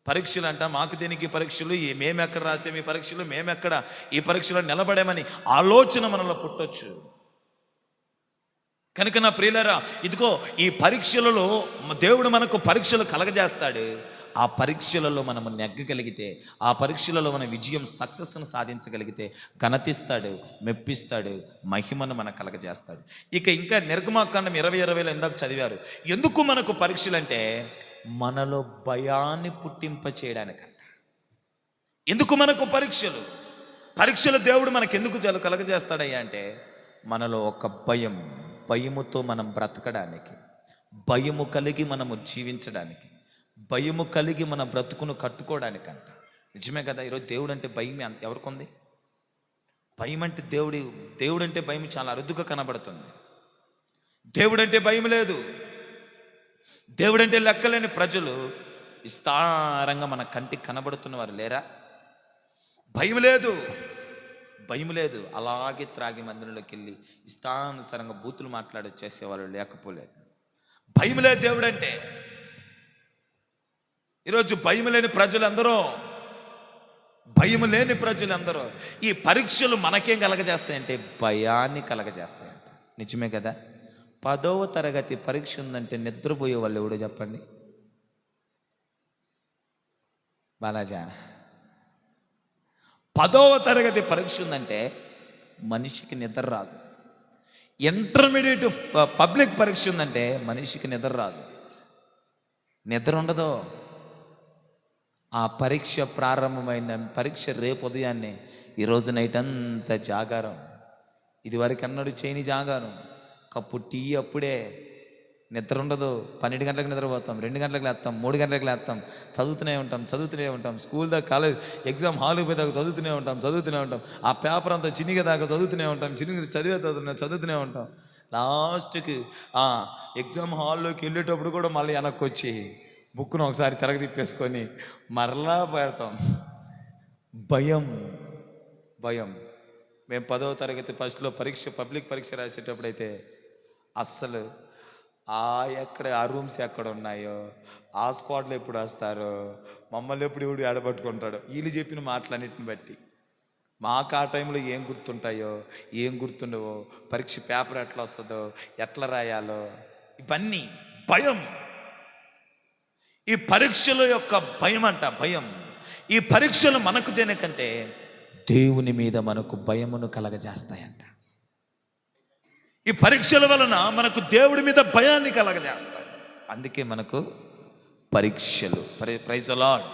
పరీక్షలు అంట, మాకు దేనికి పరీక్షలు, మేమెక్కడ రాసాము ఈ పరీక్షలు, మేమెక్కడ ఈ పరీక్షలో నిలబడామని ఆలోచన మనలో పుట్టొచ్చు. కనుక నా ప్రియులారా, ఇదిగో ఈ పరీక్షలలో దేవుడు మనకు పరీక్షలు కలగజేస్తాడు. ఆ పరీక్షలలో మనము నెగ్గగలిగితే, ఆ పరీక్షలలో మన విజయం సక్సెస్ను సాధించగలిగితే ఘనతిస్తాడు, మెప్పిస్తాడు, మహిమను మనకు కలగజేస్తాడు. ఇంకా నిర్గమాకాండం 20:20లో ఇందాక చదివారు. ఎందుకు మనకు పరీక్షలు అంటే మనలో భయాన్ని పుట్టింప చేయడానికంట. ఎందుకు మనకు పరీక్షలు దేవుడు మనకు ఎందుకు కలగజేస్తాడయ్యా అంటే మనలో ఒక భయముతో మనం బ్రతకడానికి, భయము కలిగి మనము జీవించడానికి, భయము కలిగి మన బ్రతుకును కట్టుకోవడానికంట. నిజమే కదా? ఈరోజు దేవుడు అంటే భయం ఎవరికి ఉంది? భయం అంటే దేవుడు అంటే భయం చాలా అరుదుగా కనబడుతుంది. దేవుడు అంటే భయం లేదు. దేవుడు అంటే లెక్కలేని ప్రజలు విస్తారంగా మన కంటికి కనబడుతున్న వారు లేరా? భయం లేదు. అలాగే త్రాగి మందిరంలోకి వెళ్ళి ఇష్టానుసారంగా బూతులు మాట్లాడొచ్చేసేవాళ్ళు లేకపోలేదు. భయం లేదు దేవుడు అంటే. ఈరోజు భయం లేని ప్రజలందరూ ఈ పరీక్షలు మనకేం కలగజేస్తాయంటే భయాన్ని కలగజేస్తాయంట. నిజమే కదా? 10వ తరగతి పరీక్ష ఉందంటే నిద్రపోయే వాళ్ళు ఎవడో చెప్పండి? బాలాజా, 10వ తరగతి పరీక్ష ఉందంటే మనిషికి నిద్ర రాదు. ఇంటర్మీడియట్ పబ్లిక్ పరీక్ష ఉందంటే మనిషికి నిద్ర రాదు, నిద్ర ఉండదు. ఆ పరీక్ష ప్రారంభమైన పరీక్ష రేపు ఉదయాన్నే, ఈరోజు నైట్ అంతా జాగారం. ఇదివరకు అన్నాడు చేయని జాగారం, కప్పు టీ అప్పుడే, నిద్ర ఉండదు. 12 గంటలకు నిద్రపోతాం, 2 గంటలకు లేస్తాం, 3 గంటలకు లేస్తాం, చదువుతూనే ఉంటాం. స్కూల్ దాకా, కాలేజ్ ఎగ్జామ్ హాల్కి పోయి దాకా చదువుతూనే ఉంటాం. ఆ పేపర్ అంతా చినిగే దాకా చదువుతూనే ఉంటాం. లాస్ట్కి ఎగ్జామ్ హాల్లోకి వెళ్ళేటప్పుడు కూడా మళ్ళీ వెనక్కి వచ్చి బుక్ను ఒకసారి తిరగ తిప్పేసుకొని మరలా పెడతాం. భయం. మేము 10వ తరగతి ఫస్ట్లో పబ్లిక్ పరీక్ష రాసేటప్పుడైతే అస్సలు ఎక్కడ ఆ రూమ్స్ ఎక్కడ ఉన్నాయో, ఆ స్పాట్లో ఎప్పుడు వస్తారో, మమ్మల్ని ఎప్పుడు ఎవడు ఎడబట్టుకుంటాడో, వీళ్ళు చెప్పిన మాటలన్నిటిని బట్టి మాకు ఆ టైంలో ఏం గుర్తుంటాయో, ఏం గుర్తుండవో, పరీక్ష పేపర్ ఎట్లా వస్తుందో, ఎట్లా రాయాలో, ఇవన్నీ భయం. ఈ పరీక్షల యొక్క భయం అంట, భయం. ఈ పరీక్షలు మనకు దేనికంటే దేవుని మీద మనకు భయమును కలగజేస్తాయంట. ఈ పరీక్షల వలన మనకు దేవుడి మీద భయాన్ని కలగజేస్తాయి. అందుకే మనకు పరీక్షలు. Praise the lord.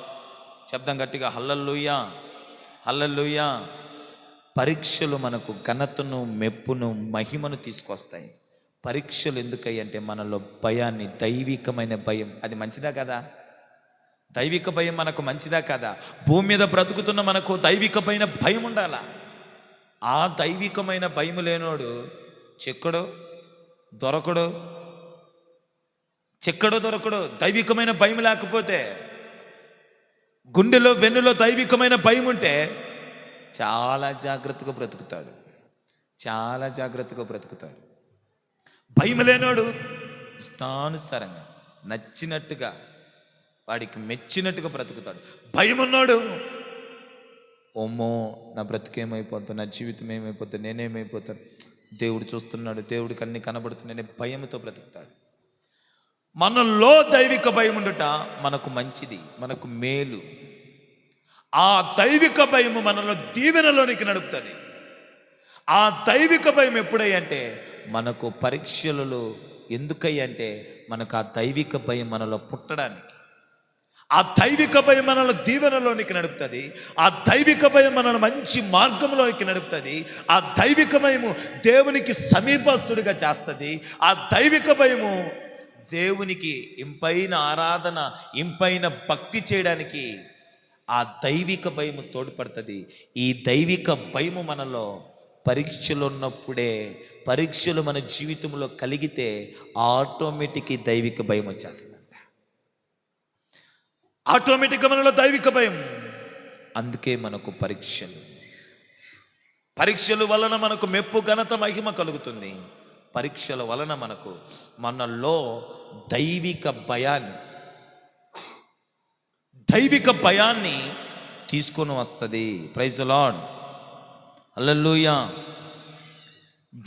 శబ్దం గట్టిగా హల్లెలూయా, హల్లెలూయా. పరీక్షలు మనకు ఘనతను, మెప్పును, మహిమను తీసుకొస్తాయి. పరీక్షలు ఎందుకయ్యి అంటే మనలో భయాన్ని, దైవికమైన భయం, అది మంచిదా కదా? దైవిక భయం మనకు మంచిదా కదా? భూమి మీద బ్రతుకుతున్న మనకు దైవికమైన భయం ఉండాలా. ఆ దైవికమైన భయం లేనోడు చెక్కడు దొరకడు, చెక్కడు దొరకడు. దైవికమైన భయం లేకపోతే, గుండెలో వెన్నులో దైవికమైన భయం ఉంటే చాలా జాగ్రత్తగా బ్రతుకుతాడు, చాలా జాగ్రత్తగా బ్రతుకుతాడు. భయం లేనోడు ఇష్టానుసారంగా, నచ్చినట్టుగా, వాడికి మెచ్చినట్టుగా బ్రతుకుతాడు. భయం ఉన్నాడు, ఓమ్మో నా బ్రతుకేమైపోతుంది, నా జీవితం ఏమైపోతుంది, నేనేమైపోతాను, దేవుడు చూస్తున్నాడు, దేవుడికి అన్ని కనబడుతున్నాయనే భయంతో బ్రతుకుతాడు. మనలో దైవిక భయం ఉండుట మనకు మంచిది, మనకు మేలు. ఆ దైవిక భయము మనలో దీవెనలోనికి నడుపుతుంది. ఆ దైవిక భయం ఎప్పుడంటే మనకు పరీక్షలలో ఎందుకంటే మనకు ఆ దైవిక భయం మనలో పుట్టడానికి, ఆ దైవిక భయం మనలో దీవెనలోనికి నడుపుతుంది. ఆ దైవిక భయం మనల్ని మంచి మార్గంలోనికి నడుపుతుంది. ఆ దైవిక భయము దేవునికి సమీపస్తుడిగా చేస్తుంది. ఆ దైవిక భయము దేవునికి ఇంపైన ఆరాధన, ఇంపైన భక్తి చేయడానికి ఆ దైవిక భయము తోడ్పడుతుంది. ఈ దైవిక భయము మనలో పరీక్షలు ఉన్నప్పుడే, పరీక్షలు మన జీవితంలో కలిగితే ఆటోమేటిక్ ఈ దైవిక భయం వచ్చేస్తుందంట. ఆటోమేటిక్గా మనలో దైవిక భయం. అందుకే మనకు పరీక్షలు. పరీక్షల వలన మనకు మెప్పు, ఘనత, మహిమ కలుగుతుంది. పరీక్షల వలన మనలో దైవిక భయాన్ని తీసుకొని వస్తుంది. ప్రైజ్ ది లార్డ్, హల్లెలూయా.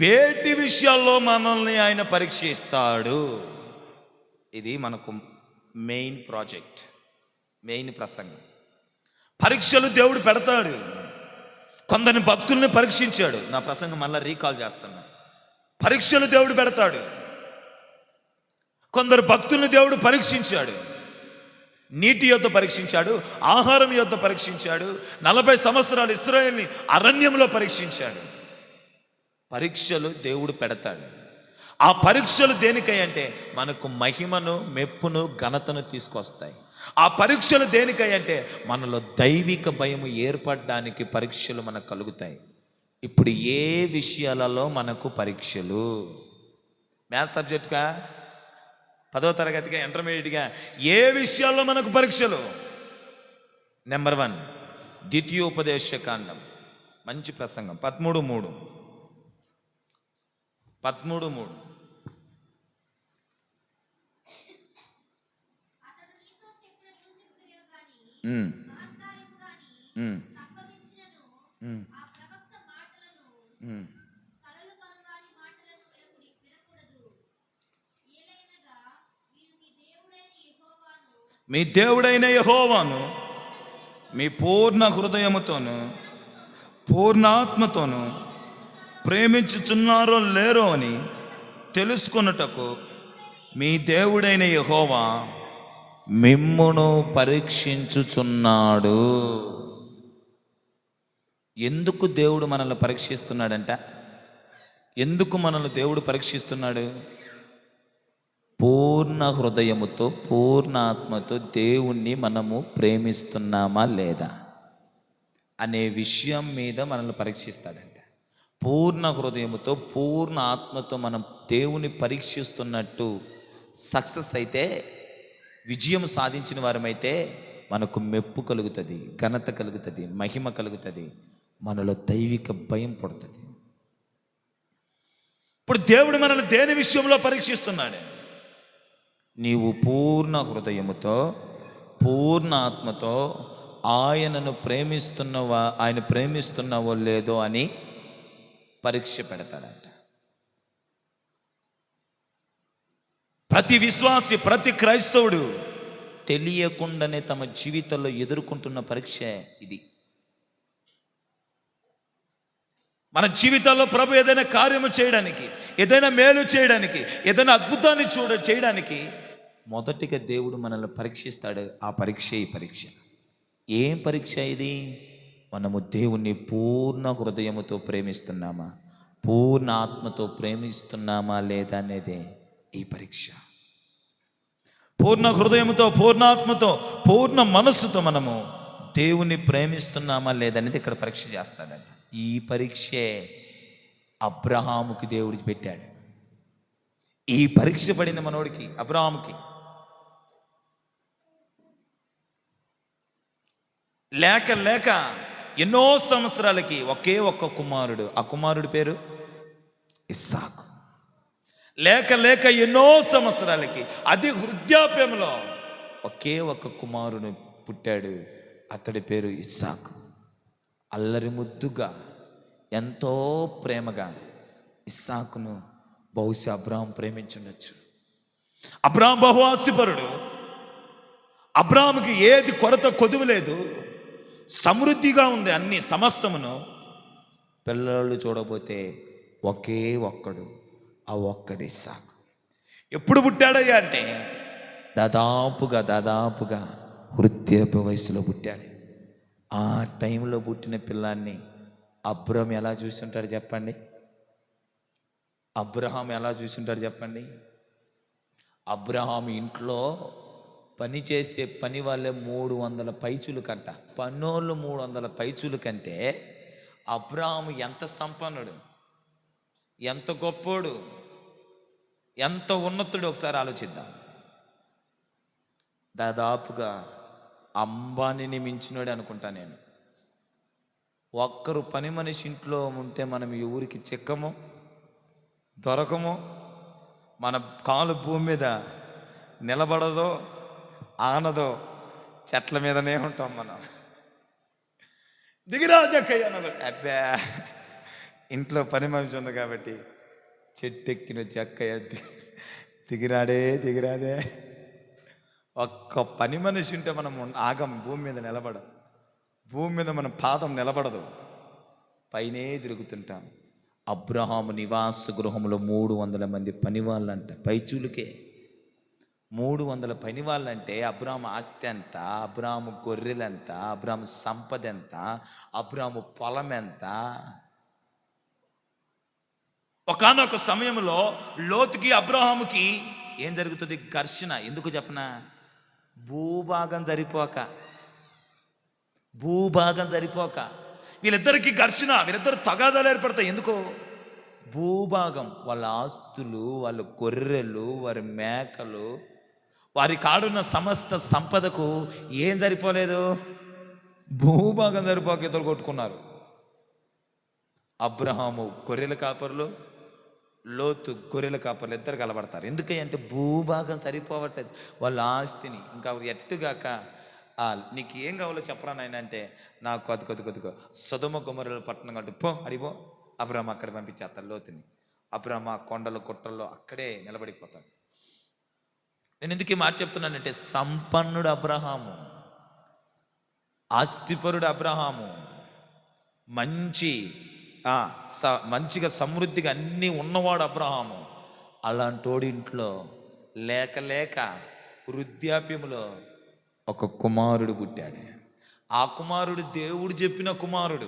వేటి విషయాల్లో మనల్ని ఆయన పరీక్షిస్తాడు? ఇది మనకు మెయిన్ ప్రాజెక్ట్, మెయిన్ ప్రసంగం. పరీక్షలు దేవుడు పెడతాడు. కొందరిని భక్తుల్ని పరీక్షించాడు. నా ప్రసంగం మళ్ళీ రీకాల్ చేస్తున్నా. పరీక్షలు దేవుడు పెడతాడు. కొందరు భక్తుల్ని దేవుడు పరీక్షించాడు. నీటి యొద్ద పరీక్షించాడు, ఆహారం యొద్ద పరీక్షించాడు, 40 సంవత్సరాలు ఇశ్రాయేలుని అరణ్యంలో పరీక్షించాడు. పరీక్షలు దేవుడు పెడతాడు. ఆ పరీక్షలు దేనికై అంటే మనకు మహిమను, మెప్పును, ఘనతను తీసుకొస్తాయి. ఆ పరీక్షలు దేనికై అంటే మనలో దైవిక భయము ఏర్పడడానికి పరీక్షలు మనకు కలుగుతాయి. ఇప్పుడు ఏ విషయాలలో మనకు పరీక్షలు? మ్యాథ్స్ సబ్జెక్ట్గా, 10వ తరగతిగా, ఇంటర్మీడియట్గా ఏ విషయాల్లో మనకు పరీక్షలు? నెంబర్ 1 ద్వితీయోపదేశకాండం, మంచి ప్రసంగం, 13:3. మీ దేవుడైన యెహోవాను మీ పూర్ణ హృదయముతోను, పూర్ణాత్మతోను ప్రేమించుచున్నారో లేరో అని తెలుసుకొనుటకు మీ దేవుడైన యెహోవా మిమ్మును పరీక్షించుచున్నాడు. ఎందుకు దేవుడు మనల్ని పరీక్షిస్తున్నాడంట? ఎందుకు మనల్ని దేవుడు పరీక్షిస్తున్నాడు? పూర్ణ హృదయముతో, పూర్ణ ఆత్మతో దేవుణ్ణి మనము ప్రేమిస్తున్నామా లేదా అనే విషయం మీద మనల్ని పరీక్షిస్తాడంట. పూర్ణ హృదయముతో, పూర్ణ ఆత్మతో మనం దేవుని పరీక్షిస్తున్నట్టు సక్సెస్ అయితే, విజయం సాధించిన వారమైతే మనకు మెప్పు కలుగుతుంది, ఘనత కలుగుతుంది, మహిమ కలుగుతుంది, మనలో దైవిక భయం పుడుతుంది. ఇప్పుడు దేవుడు మనల్ని దేని విషయంలో పరీక్షిస్తున్నాడు? నీవు పూర్ణ హృదయముతో పూర్ణ ఆత్మతో ఆయనను ప్రేమిస్తున్నావా, ఆయన ప్రేమిస్తున్నావో లేదో అని పరీక్ష పెడతాడంట. ప్రతి విశ్వాసి, ప్రతి క్రైస్తవుడు తెలియకుండానే తమ జీవితంలో ఎదుర్కొంటున్న పరీక్ష ఇది. మన జీవితాల్లో ప్రభు ఏదైనా కార్యము చేయడానికి, ఏదైనా మేలు చేయడానికి, ఏదైనా అద్భుతాన్ని చేయడానికి మొదటిగా దేవుడు మనల్ని పరీక్షిస్తాడు. ఆ పరీక్ష ఈ పరీక్ష. ఏం పరీక్ష ఇది? మనము దేవుణ్ణి పూర్ణ హృదయముతో ప్రేమిస్తున్నామా, పూర్ణ ఆత్మతో ప్రేమిస్తున్నామా లేదా అనేదే ఈ పరీక్ష. పూర్ణ హృదయముతో, పూర్ణాత్మతో, పూర్ణ మనస్సుతో మనము దేవుణ్ణి ప్రేమిస్తున్నామా లేదనేది ఇక్కడ పరీక్ష చేస్తాడంట. ఈ పరీక్షే అబ్రహాముకి దేవుడికి పెట్టాడు. ఈ పరీక్ష పడిన మనోడికి, అబ్రహాముకి లేక లేక ఎన్నో సంవత్సరాలకి ఒకే ఒక్క కుమారుడు, ఆ కుమారుడి పేరు ఇస్సాకు. లేక లేక ఎన్నో సంవత్సరాలకి అది వృద్ధాప్యంలో ఒకే ఒక్క కుమారుడు పుట్టాడు. అతడి పేరు ఇస్సాకు. అల్లరి ముద్దుగా, ఎంతో ప్రేమగా ఇస్సాకును బహుశా అబ్రాహాం ప్రేమించుండొచ్చు. అబ్రాహాం బహు ఆస్తిపరుడు. అబ్రాహాముకి ఏది కొరత కొదువు లేదు, సమృద్ధిగా ఉంది అన్ని సమస్తమును. పిల్లలు చూడబోతే ఒకే ఒక్కడు, ఆ ఒక్కడి ఇస్సాకు. ఎప్పుడు పుట్టాడయ్యా అంటే దాదాపుగా వృద్ధాప్య వయసులో పుట్టాడు. ఆ టైంలో పుట్టిన పిల్లాన్ని అబ్రహాం ఎలా చూసుంటాడు చెప్పండి? అబ్రహాం ఎలా చూసుంటాడు చెప్పండి? అబ్రహాం ఇంట్లో పని చేసే పని వాళ్ళే 300 పైచులు కంట. పన్నోళ్ళు 300 పైచులు కంటే అబ్రహాం ఎంత సంపన్నుడు, ఎంత గొప్పోడు, ఎంత ఉన్నతుడు ఒకసారి ఆలోచిద్దాం. దాదాపుగా అంబానీని మించినోడు అనుకుంటా నేను. ఒక్కరు పని మనిషి ఇంట్లో ఉంటే మనం ఈ ఊరికి చిక్కము, దొరకము, మన కాలు భూమి మీద నిలబడదో ఆనదో, చెట్ల మీదనే ఉంటాం మనం. దిగిరాజక్కయ్య అబ్బా, ఇంట్లో పని మనిషి ఉంది కాబట్టి చెట్టెక్కిన చెక్కయ్య దిగిరాదే. ఒక్క పని మనిషి ఉంటే మనం ఆగం, భూమి మీద నిలబడం, భూమి మీద మన పాదం నిలబడదు, పైనే తిరుగుతుంటాం. అబ్రహాము నివాస గృహంలో 300 మంది పని వాళ్ళంట, పైచూలుకే 300 పని వాళ్ళంటే అబ్రాహాము ఆస్తి ఎంత, అబ్రాహాము గొర్రెలు ఎంత, అబ్రాహాము సంపద ఎంత, అబ్రాహాము పొలం ఎంత. ఒకానొక సమయంలో లోతుకి అబ్రహాముకి ఏం జరుగుతుంది? ఘర్షణ. ఎందుకు చెప్పనా? భూభాగం సరిపోక వీళ్ళిద్దరికి ఘర్షణ, వీళ్ళిద్దరు తగాదాలు ఏర్పడతాయి. ఎందుకో? భూభాగం, వాళ్ళ ఆస్తులు, వాళ్ళ గొర్రెలు, వారి మేకలు, వారి కాడున్న సమస్త సంపదకు ఏం సరిపోలేదు? భూభాగం సరిపోక ఇద్దరు కొట్టుకున్నారు. అబ్రహాము గొర్రెల కాపర్లు, లోతు గొర్రెల కాపర్లు ఇద్దరు కలబడతారు. ఎందుకంటే భూభాగం సరిపోవట్లేదు. వాళ్ళ ఆస్తిని ఇంకా ఎట్టుగాక నీకు ఏం కావాలో చెప్పరా నాయన అంటే, నాకు కొద్దిగో సొదొమ గొమొర్రా పట్టణం కంటూ పో, అడిపో. అబ్రహాం అక్కడ పంపించేస్తాడు లోతుని. అబ్రహాం ఆ కొండలు గుట్టల్లో అక్కడే నిలబడిపోతాడు. నేను ఎందుకు ఈ మాట చెప్తున్నానంటే, సంపన్నుడు అబ్రహాము, ఆస్తిపరుడు అబ్రహాము, మంచిగా సమృద్ధిగా అన్నీ ఉన్నవాడు అబ్రహాము. అలాంటోడి ఇంట్లో లేక వృద్ధాప్యములో ఒక కుమారుడు పుట్టాడు. ఆ కుమారుడు దేవుడు చెప్పిన కుమారుడు,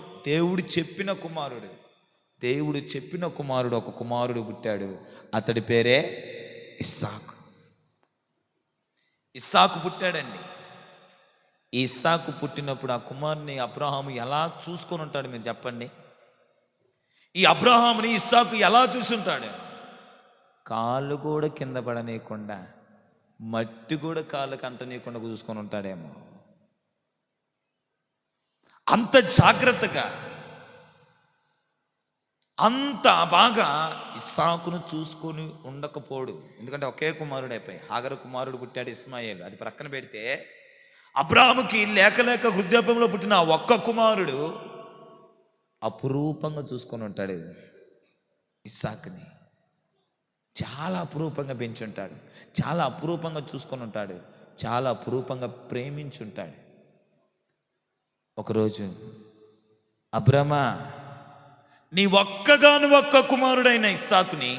ఒక కుమారుడు పుట్టాడు. అతడి పేరే ఇస్సాకు పుట్టాడండి. ఇస్సాకు పుట్టినప్పుడు ఆ కుమారుని అబ్రహాము ఎలా చూసుకొని ఉంటాడు మీరు చెప్పండి? ఈ అబ్రహాముని ఇస్సాకు ఎలా చూసుంటాడు? కాళ్ళు కూడా కింద పడనీయకుండా, మట్టి కూడా కాళ్ళకి అంటనీయకుండా చూసుకొని ఉంటాడేమో. అంత జాగ్రత్తగా, అంత బాగా ఇస్సాకును చూసుకొని ఉండకపోడు. ఎందుకంటే ఒకే కుమారుడు అయిపోయి, హాగరు కుమారుడు పుట్టాడు ఇస్మాయేలు. అది ప్రక్కన పెడితే అబ్రాహాముకి లేక లేక వృద్ధాప్యంలో పుట్టిన ఆ ఒక్క కుమారుడు అపురూపంగా చూసుకొని ఉంటాడు ఇస్సాకుని. చాలా అపురూపంగా పెంచుంటాడు, చాలా అపురూపంగా చూసుకొని ఉంటాడు, చాలా అపురూపంగా ప్రేమించుంటాడు. ఒకరోజు, అబ్రామా, నీ ఒక్కగాను ఒక్క కుమారుడైన ఇస్సాకుని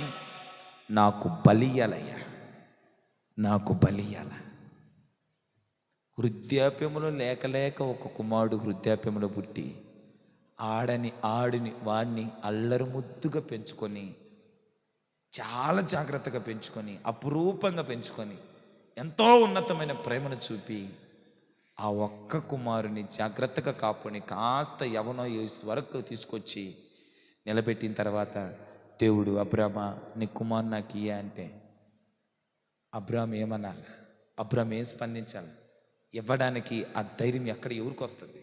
నాకు బలియాలయ్యా, నాకు బలియాల. వృద్ధాప్యములో లేక లేక ఒక కుమారుడు వృద్ధాప్యములో పుట్టి ఆడిని వాడిని అల్లరి ముద్దుగా పెంచుకొని, చాలా జాగ్రత్తగా పెంచుకొని, అపురూపంగా పెంచుకొని, ఎంతో ఉన్నతమైన ప్రేమను చూపి ఆ ఒక్క కుమారుని జాగ్రత్తగా కాపుని కాస్త యవనో వయసు వరకు తీసుకొచ్చి నిలబెట్టిన తర్వాత దేవుడు, అబ్రామా నీ కుమారు నాకు ఇయ్య అంటే అబ్రామ్ ఏమనాలి? అబ్రామ్ ఏం స్పందించాలి? ఇవ్వడానికి ఆ ధైర్యం ఎవరికి వస్తుంది?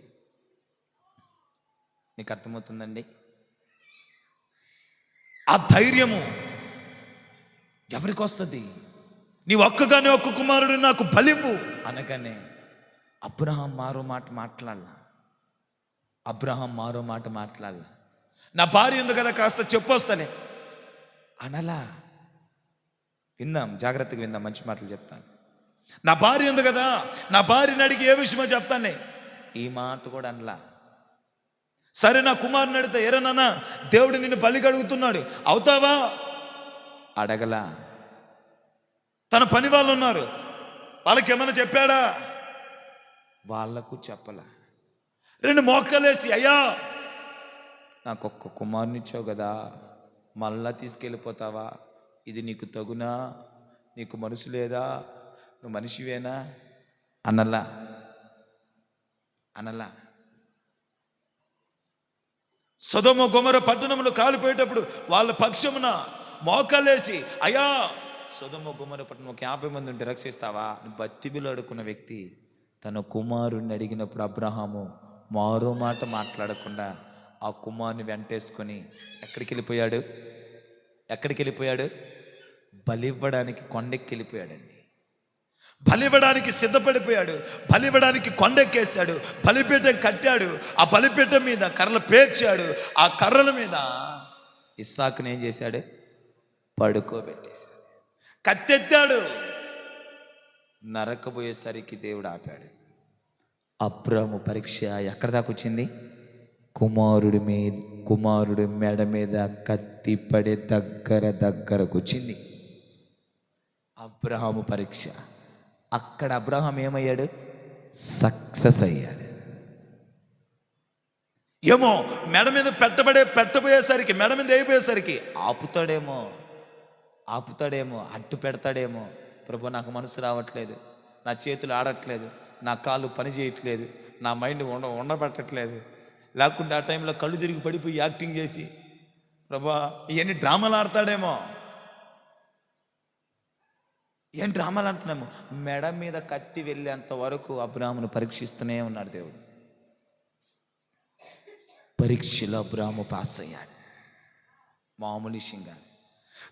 నీకు అర్థమవుతుందండి? ఆ ధైర్యము ఎవరికి వస్తుంది? నీ ఒక్కగానే ఒక్క కుమారుడు నాకు బలివు అనగానే అబ్రహాం మారో మాట మాట్లాడాల. నా భార్య ఉంది కదా, కాస్త చెప్పొస్తానే అనలా. విందాం, జాగ్రత్తగా విందాం, మంచి మాటలు చెప్తాను. నా భార్య ఉంది కదా, నా భార్యని అడిగి ఏ విషయమో చెప్తానే, ఈ మాట కూడా అనలా. సరే, నా కుమారుని అడిగితే, ఎరా నాన్న, దేవుడు నిన్ను బలికి అడుగుతున్నాడు, అవుతావా? అడగలా. తన పని వాళ్ళు ఉన్నారు, వాళ్ళకి ఏమైనా చెప్పాడా? వాళ్లకు చెప్పలా. 2 మోకాలేసి, అయ్యా నాకు ఒక్క కుమారుని ఇచ్చావు కదా, మళ్ళా తీసుకెళ్ళిపోతావా? ఇది నీకు తగునా? నీకు మనసు లేదా? నువ్వు మనిషివేనా? అనలా. సొదొమ గొమొర పట్టణములు కాలిపోయేటప్పుడు వాళ్ళ పక్షమున మోకాలేసి, అయ్యా సొదొమ గొమొర పట్టణం ఒక 50 మంది ఉంటే రక్షిస్తావా? బత్తిబిలు అడుక్కున్న వ్యక్తి తన కుమారుణ్ణి అడిగినప్పుడు అబ్రహాము మారో మాట మాట్లాడకుండా ఆ కుమారుని వెంటేసుకొని ఎక్కడికి వెళ్ళిపోయాడు? బలివ్వడానికి కొండెక్కి వెళ్ళిపోయాడండి. బలివ్వడానికి సిద్ధపడిపోయాడు. బలివ్వడానికి కొండెక్కేశాడు. బలిపీఠం కట్టాడు. ఆ బలిపీఠం మీద కర్రలు పేర్చాడు. ఆ కర్రల మీద ఇస్సాకుని ఏం చేశాడు? పడుకోబెట్టేశాడు. కత్తెత్తాడు. నరకబోయేసరికి దేవుడు ఆపాడు. అబ్రాము పరీక్ష ఎక్కడ దాకా వచ్చింది? కుమారుడు మెడ మీద కత్తి పడే దగ్గరకు వచ్చింది అబ్రహాము పరీక్ష. అక్కడ అబ్రహాం ఏమయ్యాడు? సక్సెస్ అయ్యాడు. ఏమో మెడ మీద పెట్టబోయేసరికి, మెడ మీద అయిపోయేసరికి ఆపుతాడేమో, అడ్డు పెడతాడేమో. ప్రభు, నాకు మనసు రావట్లేదు, నా చేతులు ఆడట్లేదు, నా కాళ్ళు పని చేయట్లేదు, నా మైండ్ ఉండబెట్టట్లేదు, లేకుంటే ఆ టైంలో కళ్ళు తిరిగి పడిపోయి యాక్టింగ్ చేసి, ప్రభా ఇవన్నీ డ్రామాలు ఆడతాడేమో. ఏం డ్రామాలు అంటున్నాము? మెడ మీద కత్తి వెళ్ళేంత వరకు అబ్రామును పరీక్షిస్తూనే ఉన్నాడు దేవుడు. పరీక్షలో అబ్రాము పాస్ అయ్యాడు. మామూలు విషయంగా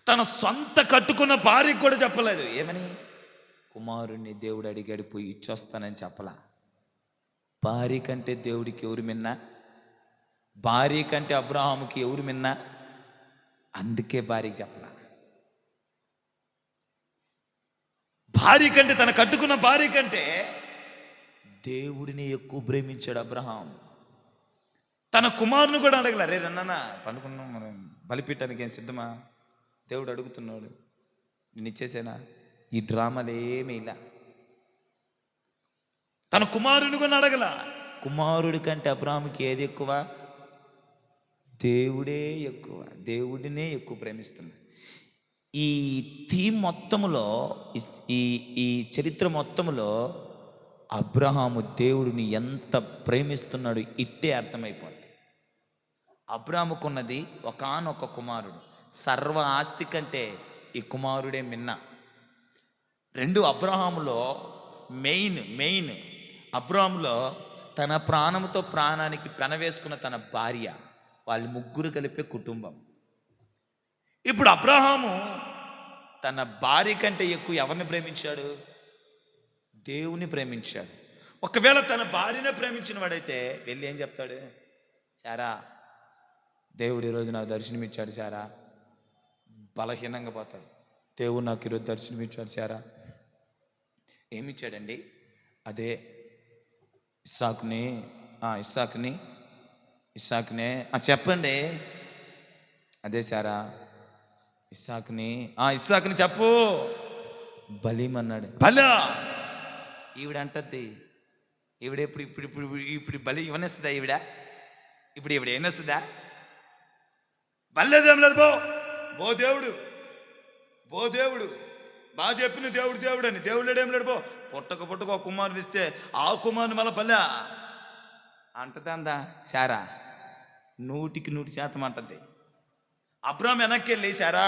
తన సొంత కట్టుకున్న భార్యకు కూడా చెప్పలేదు. ఏమని? కుమారుణ్ణి దేవుడు అడిగాడు, పోయి ఇచ్చొస్తానని చెప్పలా. భార్య కంటే దేవుడికి ఎవరు మిన్నా? భార్య కంటే అబ్రాహాముకి ఎవరు మిన్నా? అందుకే భార్యకి చెప్పలా. భార్య కంటే, తన కట్టుకున్న భార్య కంటే దేవుడిని ఎక్కువ ప్రేమించాడు అబ్రహాం. తన కుమారుని కూడా అడగల. రే రన్న పండుకున్నాం, మనం బలిపీఠానికి ఏం సిద్ధమా? దేవుడు అడుగుతున్నాడు, నేను ఇచ్చేసేనా? ఈ డ్రామాలు ఏమీ ఇలా. తన కుమారుని కూడా అడగల. కుమారుడి కంటే అబ్రహాముకి ఏది ఎక్కువ? దేవుడే ఎక్కువ. దేవుడినే ఎక్కువ ప్రేమిస్తున్నాడు. ఈ థీమ్ మొత్తములో, ఈ చరిత్ర మొత్తములో అబ్రహాము దేవుడిని ఎంత ప్రేమిస్తున్నాడు ఇట్టే అర్థమైపోద్ది. అబ్రహాముకున్నది ఒకానొక కుమారుడు. సర్వ ఆస్తి కంటే ఈ కుమారుడే మిన్న. 2 అబ్రహాములో మెయిన్ అబ్రహాములో తన ప్రాణంతో ప్రాణానికి పెనవేసుకున్న తన భార్య, వాళ్ళు ముగ్గురు కలిపే కుటుంబం. ఇప్పుడు అబ్రహాము తన భార్య కంటే ఎక్కువ ఎవరిని ప్రేమించాడు? దేవుని ప్రేమించాడు. ఒకవేళ తన భార్యనే ప్రేమించిన వాడైతే వెళ్ళి ఏం చెప్తాడు? సారా, దేవుడు ఈరోజు నాకు దర్శనమిచ్చాడు సారా. బలహీనంగా పోతాడు. దేవుడు నాకు ఈరోజు దర్శనమిచ్చాడు సారా. ఏమిచ్చాడండి? అదే ఇస్సాకుని ఇస్సాకుని ఇస్సాకునే చెప్పండి. అదే సారా, ఇస్సాకుని చెప్పు బలిమన్నాడు. బలా ఈవిడంటద్ది. ఈవిడ ఇప్పుడు ఇప్పుడు ఇప్పుడు ఇప్పుడు బలి ఇవ్వనేస్తుందా? ఇప్పుడు ఈవిడ ఏమొస్తుందా? బల్లేదేం లేదు. బో దేవుడు బాగా చెప్పిన దేవుడు అని. దేవుడు ఏం లేడు. పుట్టక ఒక కుమారుని ఇస్తే ఆ కుమారుని మళ్ళీ బల్లా అంటదా సారా? 100% అంటది. అబ్రాహాము వెనక్కి వెళ్ళి సారా,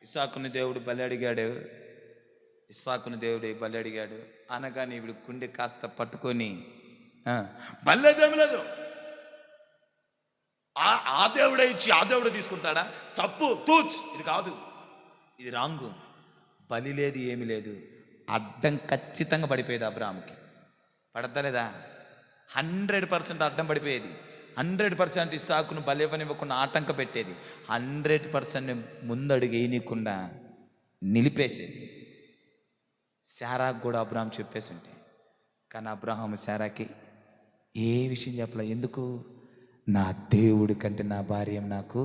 ఇస్సాకుని దేవుడు బలి అడిగాడు అనగానే ఈవిడ గుండె కాస్త పట్టుకొని బల్లేదేం లేదు, ఆ దేవుడే ఇచ్చి ఆ దేవుడే తీసుకుంటాడా? తప్పు, తూచ్, ఇది కాదు, ఇది రాంగు. బలి లేదు, ఏమి లేదు. అడ్డం ఖచ్చితంగా పడిపోయేది అబ్రాహాముకి. పడతలేదా? 100% అడ్డం పడిపోయేది. 100% ఇస్సాకును బలి ఇవ్వనివ్వకుండా ఆటంక పెట్టేది. 100% ముందడుగు వేయనీయకుండా నిలిపేసేది. శారాకు కూడా అబ్రాహాం చెప్పేసి ఉంటే, కానీ అబ్రాహాము శారాకి ఏ విషయం చెప్పలే. ఎందుకు? నా దేవుడి కంటే నా భార్య నాకు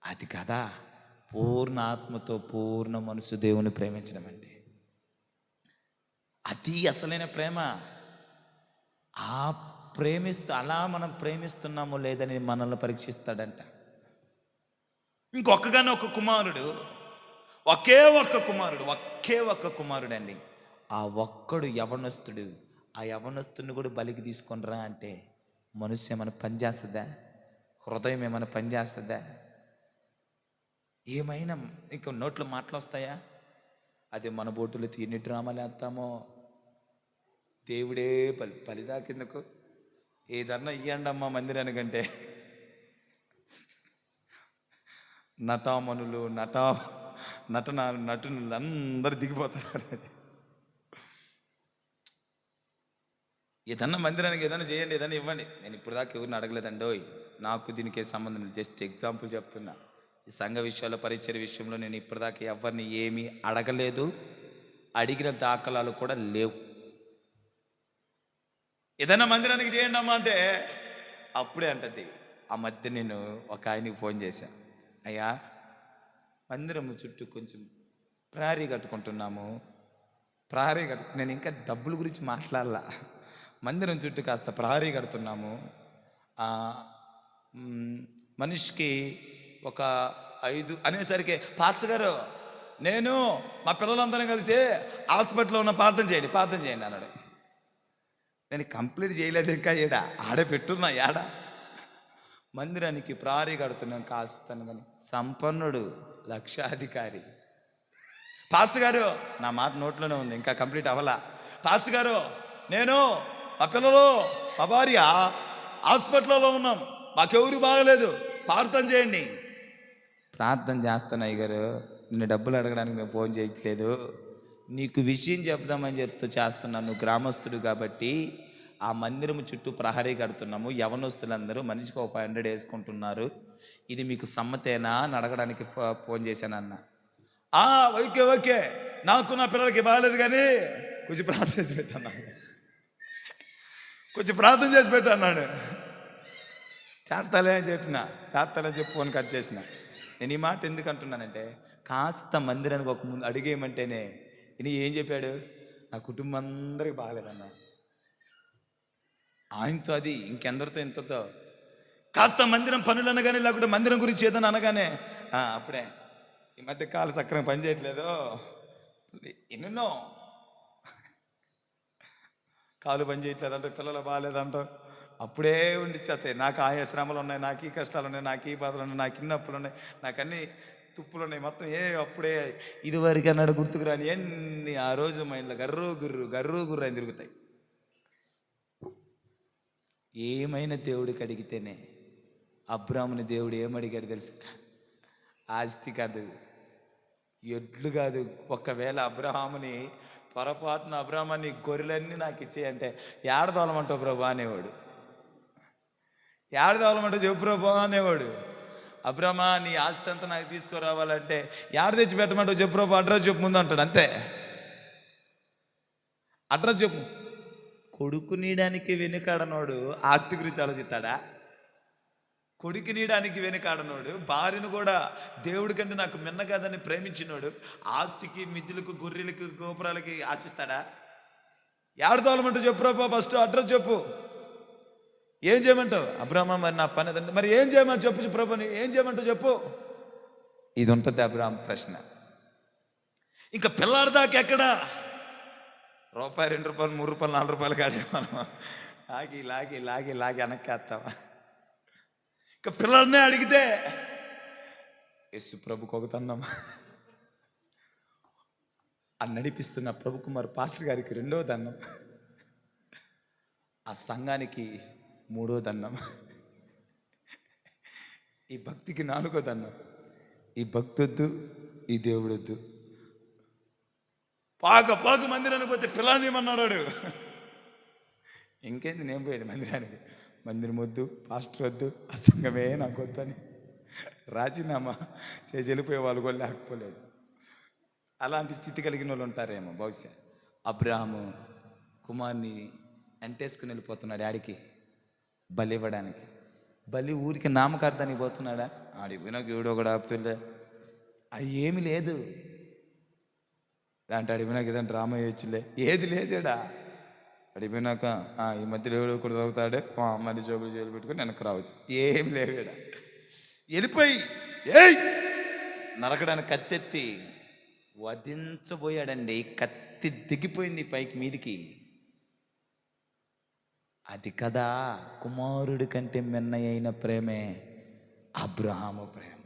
అది కదా. పూర్ణ ఆత్మతో పూర్ణ మనసు దేవుని ప్రేమించడం అంటే అది అసలైన ప్రేమ. అలా మనం ప్రేమిస్తున్నామో లేదని మనల్ని పరీక్షిస్తాడంట. ఇంకొకగానే ఒక కుమారుడు, ఒకే ఒక్క కుమారుడు అండి. ఆ ఒక్కడు యవనస్తుడు. ఆ యవనస్తుడిని కూడా బలికి తీసుకొనిరా అంటే మనసు ఏమైనా పనిచేస్తుందా? హృదయం ఏమైనా పనిచేస్తుందా? ఏమైనా ఇంక నోట్లో మాటలు వస్తాయా? అదే మన బోటులు ఎన్ని డ్రామాలు వేస్తామో. దేవుడే బలిదా కిందకు ఏదన్నా ఇయ్యండి అమ్మ మందిరానికంటే నటులు అందరు దిగిపోతున్నారు. ఏదన్నా మందిరానికి ఏదైనా చేయండి, ఏదైనా ఇవ్వండి. నేను ఇప్పుడు దాకా ఎవరిని అడగలేదండో. నాకు దీనికి సంబంధం లేదు. జస్ట్ ఎగ్జాంపుల్ చెప్తున్నా. ఈ సంఘ విషయాల్లో, పరిచర్య విషయంలో నేను ఇప్పటిదాకా ఎవరిని ఏమీ అడగలేదు. అడిగిన దాఖలాలు కూడా లేవు. ఏదైనా మందిరానికి చేయండి అమ్మా అంటే అప్పుడే అంటది. ఆ మధ్య నేను ఒక ఆయనకి ఫోన్ చేశాను. అయ్యా, మందిరం చుట్టూ కొంచెం ప్రహరీ కట్టుకుంటున్నాము. నేను ఇంకా డబ్బుల గురించి మాట్లాడాల. మందిరం చుట్టూ కాస్త ప్రహరీ కడుతున్నాము. మనిషికి ఒక 5 అనేసరికి, పాస్టర్ గారు నేను మా పిల్లలందరం కలిసి హాస్పిటల్లో ఉన్న ప్రార్థన చేయండి అన్నాడు. నేను కంప్లీట్ చేయలేదు ఇంకా. ఆడే పెట్టున్నా మందిరానికి ప్రహరీ కడుతున్నాం కాస్తాను కానీ సంపన్నుడు, లక్షాధికారి. పాస్టర్ గారు, నా మాట నోట్లోనే ఉంది, ఇంకా కంప్లీట్ అవ్వలా. పాస్టర్ గారు నేను మా పిల్లలు మా భార్య హాస్పిటల్లో ఉన్నాం, మాకెవరు బాగలేదు, ప్రార్థన చేయండి. ప్రార్థన చేస్తాను అయ్యగారు, నిన్ను డబ్బులు అడగడానికి మేము ఫోన్ చేయట్లేదు, నీకు విషయం చెప్దామని చెప్తూ చేస్తున్నాను. నువ్వు గ్రామస్తుడు కాబట్టి ఆ మందిరం చుట్టూ ప్రహరీ కడుతున్నాము. యవనస్తులందరూ మనిషికి ఒక 500 వేసుకుంటున్నారు. ఇది మీకు సమ్మతేనా అని అడగడానికి ఫోన్ చేశానన్న. ఓకే, నాకు నా పిల్లలకి బాగాలేదు కానీ కొంచెం ప్రార్థన చేసి పెట్టన్నాడు. చేస్తాలే అని చెప్పి ఫోన్ కట్ చేసిన. నేను ఈ మాట ఎందుకు అంటున్నానంటే, కాస్త మందిరానికి ఒక ముందు అడిగేయమంటేనే ఈయన ఏం చెప్పాడు? నా కుటుంబం అందరికి బాగలేదన్నా. ఆయనతో అది ఇంకెందరితో ఎంతతో కాస్త మందిరం పనులు అనగానే, లేకుంటే మందిరం గురించి ఏదైనా అనగానే అప్పుడే ఈ మధ్య కాలు సక్రమంగా పనిచేయట్లేదు, ఎన్నెన్నో కాలు పని చేయట్లేదంట, పిల్లలు బాగాలేదంట. అప్పుడే ఉండిచ్చేస్తాయి. నాకు ఆ శ్రమలు ఉన్నాయి, నాకు ఈ కష్టాలు ఉన్నాయి, నాకు ఈ బాధలు ఉన్నాయి, నాకు ఇన్ని అప్పులు ఉన్నాయి, నాకు అన్ని తుప్పులు ఉన్నాయి, మొత్తం అప్పుడే ఇదివరకు అన్నాడు గుర్తుకురాని ఎన్ని ఆ రోజు మైండ్లో గర్రు గుర్రు అని తిరుగుతాయి. ఏమైనా దేవుడికి అడిగితేనే, అబ్రాముని దేవుడు ఏమడిగాడు తెలుసు? ఆస్తి కాదు, ఎడ్లు కాదు. ఒకవేళ అబ్రహాముని పొరపాటున అబ్రహామని గొర్రెలన్నీ నాకు ఇచ్చేయంటే ఏడదోలమంటావు ప్రభా అనేవాడు. ఏడదోలమంటావు చెప్పు ప్రభా అనేవాడు. అబ్రహ్మా నీ ఆస్తి అంతా నాకు తీసుకురావాలంటే ఏడ తెచ్చి పెట్టమంటావు చెప్పు ప్రభా, అడ్రస్ చెప్పు ముందు అంటాడు. అంతే, అడ్రస్ చెప్పు. కొడుకు నీయడానికి వెనుకాడనోడు ఆస్తి గురించి ఆలోచిస్తాడా? కొడుకు నీయడానికి వెనుకాడనోడు భార్యను కూడా దేవుడి కంటే నాకు మిన్న కాదని ప్రేమించినోడు ఆస్తికి, మిద్దులకు, గొర్రెలకు, గోపురాలకి ఆశిస్తాడా? ఏడదోలమంటూ చెప్పు ప్రభా, ఫస్ట్ అడ్రస్ చెప్పు. ఏం చేయమంటావు? అబ్రహ్మ మరి నా పని అదంటే మరి ఏం చేయమని చెప్పు ప్రభు, ఏం చేయమంటావు చెప్పు. ఇది ఉంటుంది అబ్రహాం ప్రశ్న. ఇంకా పిల్లాడి దాకా ఎక్కడా? రూపాయి, 2 రూపాయలు, 3 రూపాయలు, 4 రూపాయలు కాడే మనం లాగి లాగి లాగి లాగి వెనక్కేస్తావా? ఇంకా పిల్లల్నే అడిగితే యేసు ప్రభుకు ఒక దండం, ఆ నడిపిస్తున్న ప్రభు కుమార్ పాస్టర్ గారికి 2వ దండం, ఆ సంఘానికి 3వ దండం, ఈ భక్తికి 4వ దండం. ఈ భక్తి వద్దు, ఈ దేవుడొద్దు. పాక మందిరానికి పోతే పిల్లని ఏమన్నాడు? ఇంకేంది, నేను పోయేది మందిరానికి. మందిరం వద్దు, పాస్టర్ వద్దు, ఆ సంఘమే నాకు వద్దని రాజీనామా చేసి వెళ్ళిపోయే వాళ్ళు కూడా లేకపోలేదు. అలాంటి స్థితి కలిగిన వాళ్ళు ఉంటారేమో బహుశా. అబ్రహాము కుమార్ని ఎంటేసుకుని వెళ్ళిపోతున్నాడు ఆడికి, బలి ఇవ్వడానికి. బలి ఊరికి నామకార్థానికి పోతున్నాడా? ఆడికి పోయినాక ఎవడో ఒకడు ఆపుతుండే, అది ఏమి లేదు. ఇలాంటి అడిగినాక ఏదంటే రామయ్యచ్చులే, ఏది లేదేడా. అడిగిపోయినాక ఈ మధ్యలో ఎవడో ఒకటి దొరుకుతాడే, మళ్ళీ జోబులు జైలు పెట్టుకుని వెనక్కి రావచ్చు. ఏం లేవేడా. వెళ్ళిపోయి నరకడానికి కత్తెత్తి వధించబోయాడండి. కత్తి దిగిపోయింది పైకి మీదికి. అది కదా కుమారుడి కంటే మిన్నయైన ప్రేమే అబ్రహాము ప్రేమ.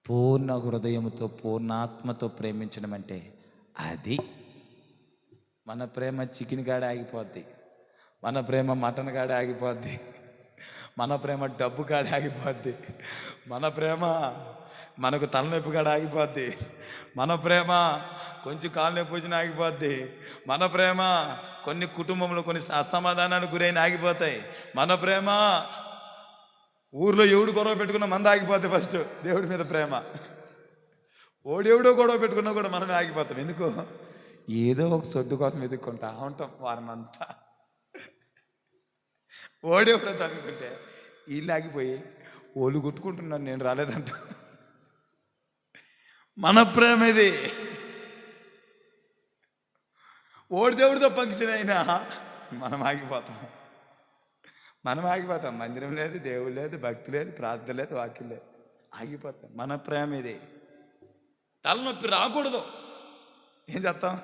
పూర్ణ హృదయముతో, పూర్ణాత్మతో ప్రేమించడం అంటే అది. మన ప్రేమ చికెన్ కాడ ఆగిపోద్ది, మన ప్రేమ మటన్ కాడ ఆగిపోద్ది, మన ప్రేమ డబ్బు కాడ ఆగిపోద్ది, మన ప్రేమ మనకు తలనొప్పి కాడ ఆగిపోద్ది, మన ప్రేమ కొంచెం కాలు నొప్పి వచ్చిన ఆగిపోద్ది, మన ప్రేమ కొన్ని కుటుంబంలో కొన్ని అసమాధానానికి గురైన ఆగిపోతాయి, మన ప్రేమ ఊర్లో ఎవడు గొడవ పెట్టుకున్నా మంద ఆగిపోతాయి. ఫస్ట్ దేవుడి మీద ప్రేమ. ఓడెవడో గొడవ పెట్టుకున్నా కూడా మనమే ఆగిపోతాం. ఎందుకు? ఏదో ఒక సొడ్డు కోసం ఎదుక్కుంటా ఉంటాం వారమంతా. ఓడెవడో తగ్గుకుంటే వీళ్ళు ఆగిపోయి ఓళ్ళు కొట్టుకుంటున్నాను, నేను రాలేదంట. మన ప్రేమ ఇది. ఓడి దేవుడితో ఫంక్షన్ అయినా మనం ఆగిపోతాం. మందిరం లేదు, దేవుడు లేదు, భక్తి లేదు, ప్రార్థన లేదు, వాక్యం లేదు, ఆగిపోతాం. మన ప్రేమ ఇది. తలనొప్పి రాకూడదు, ఏం చేస్తాం?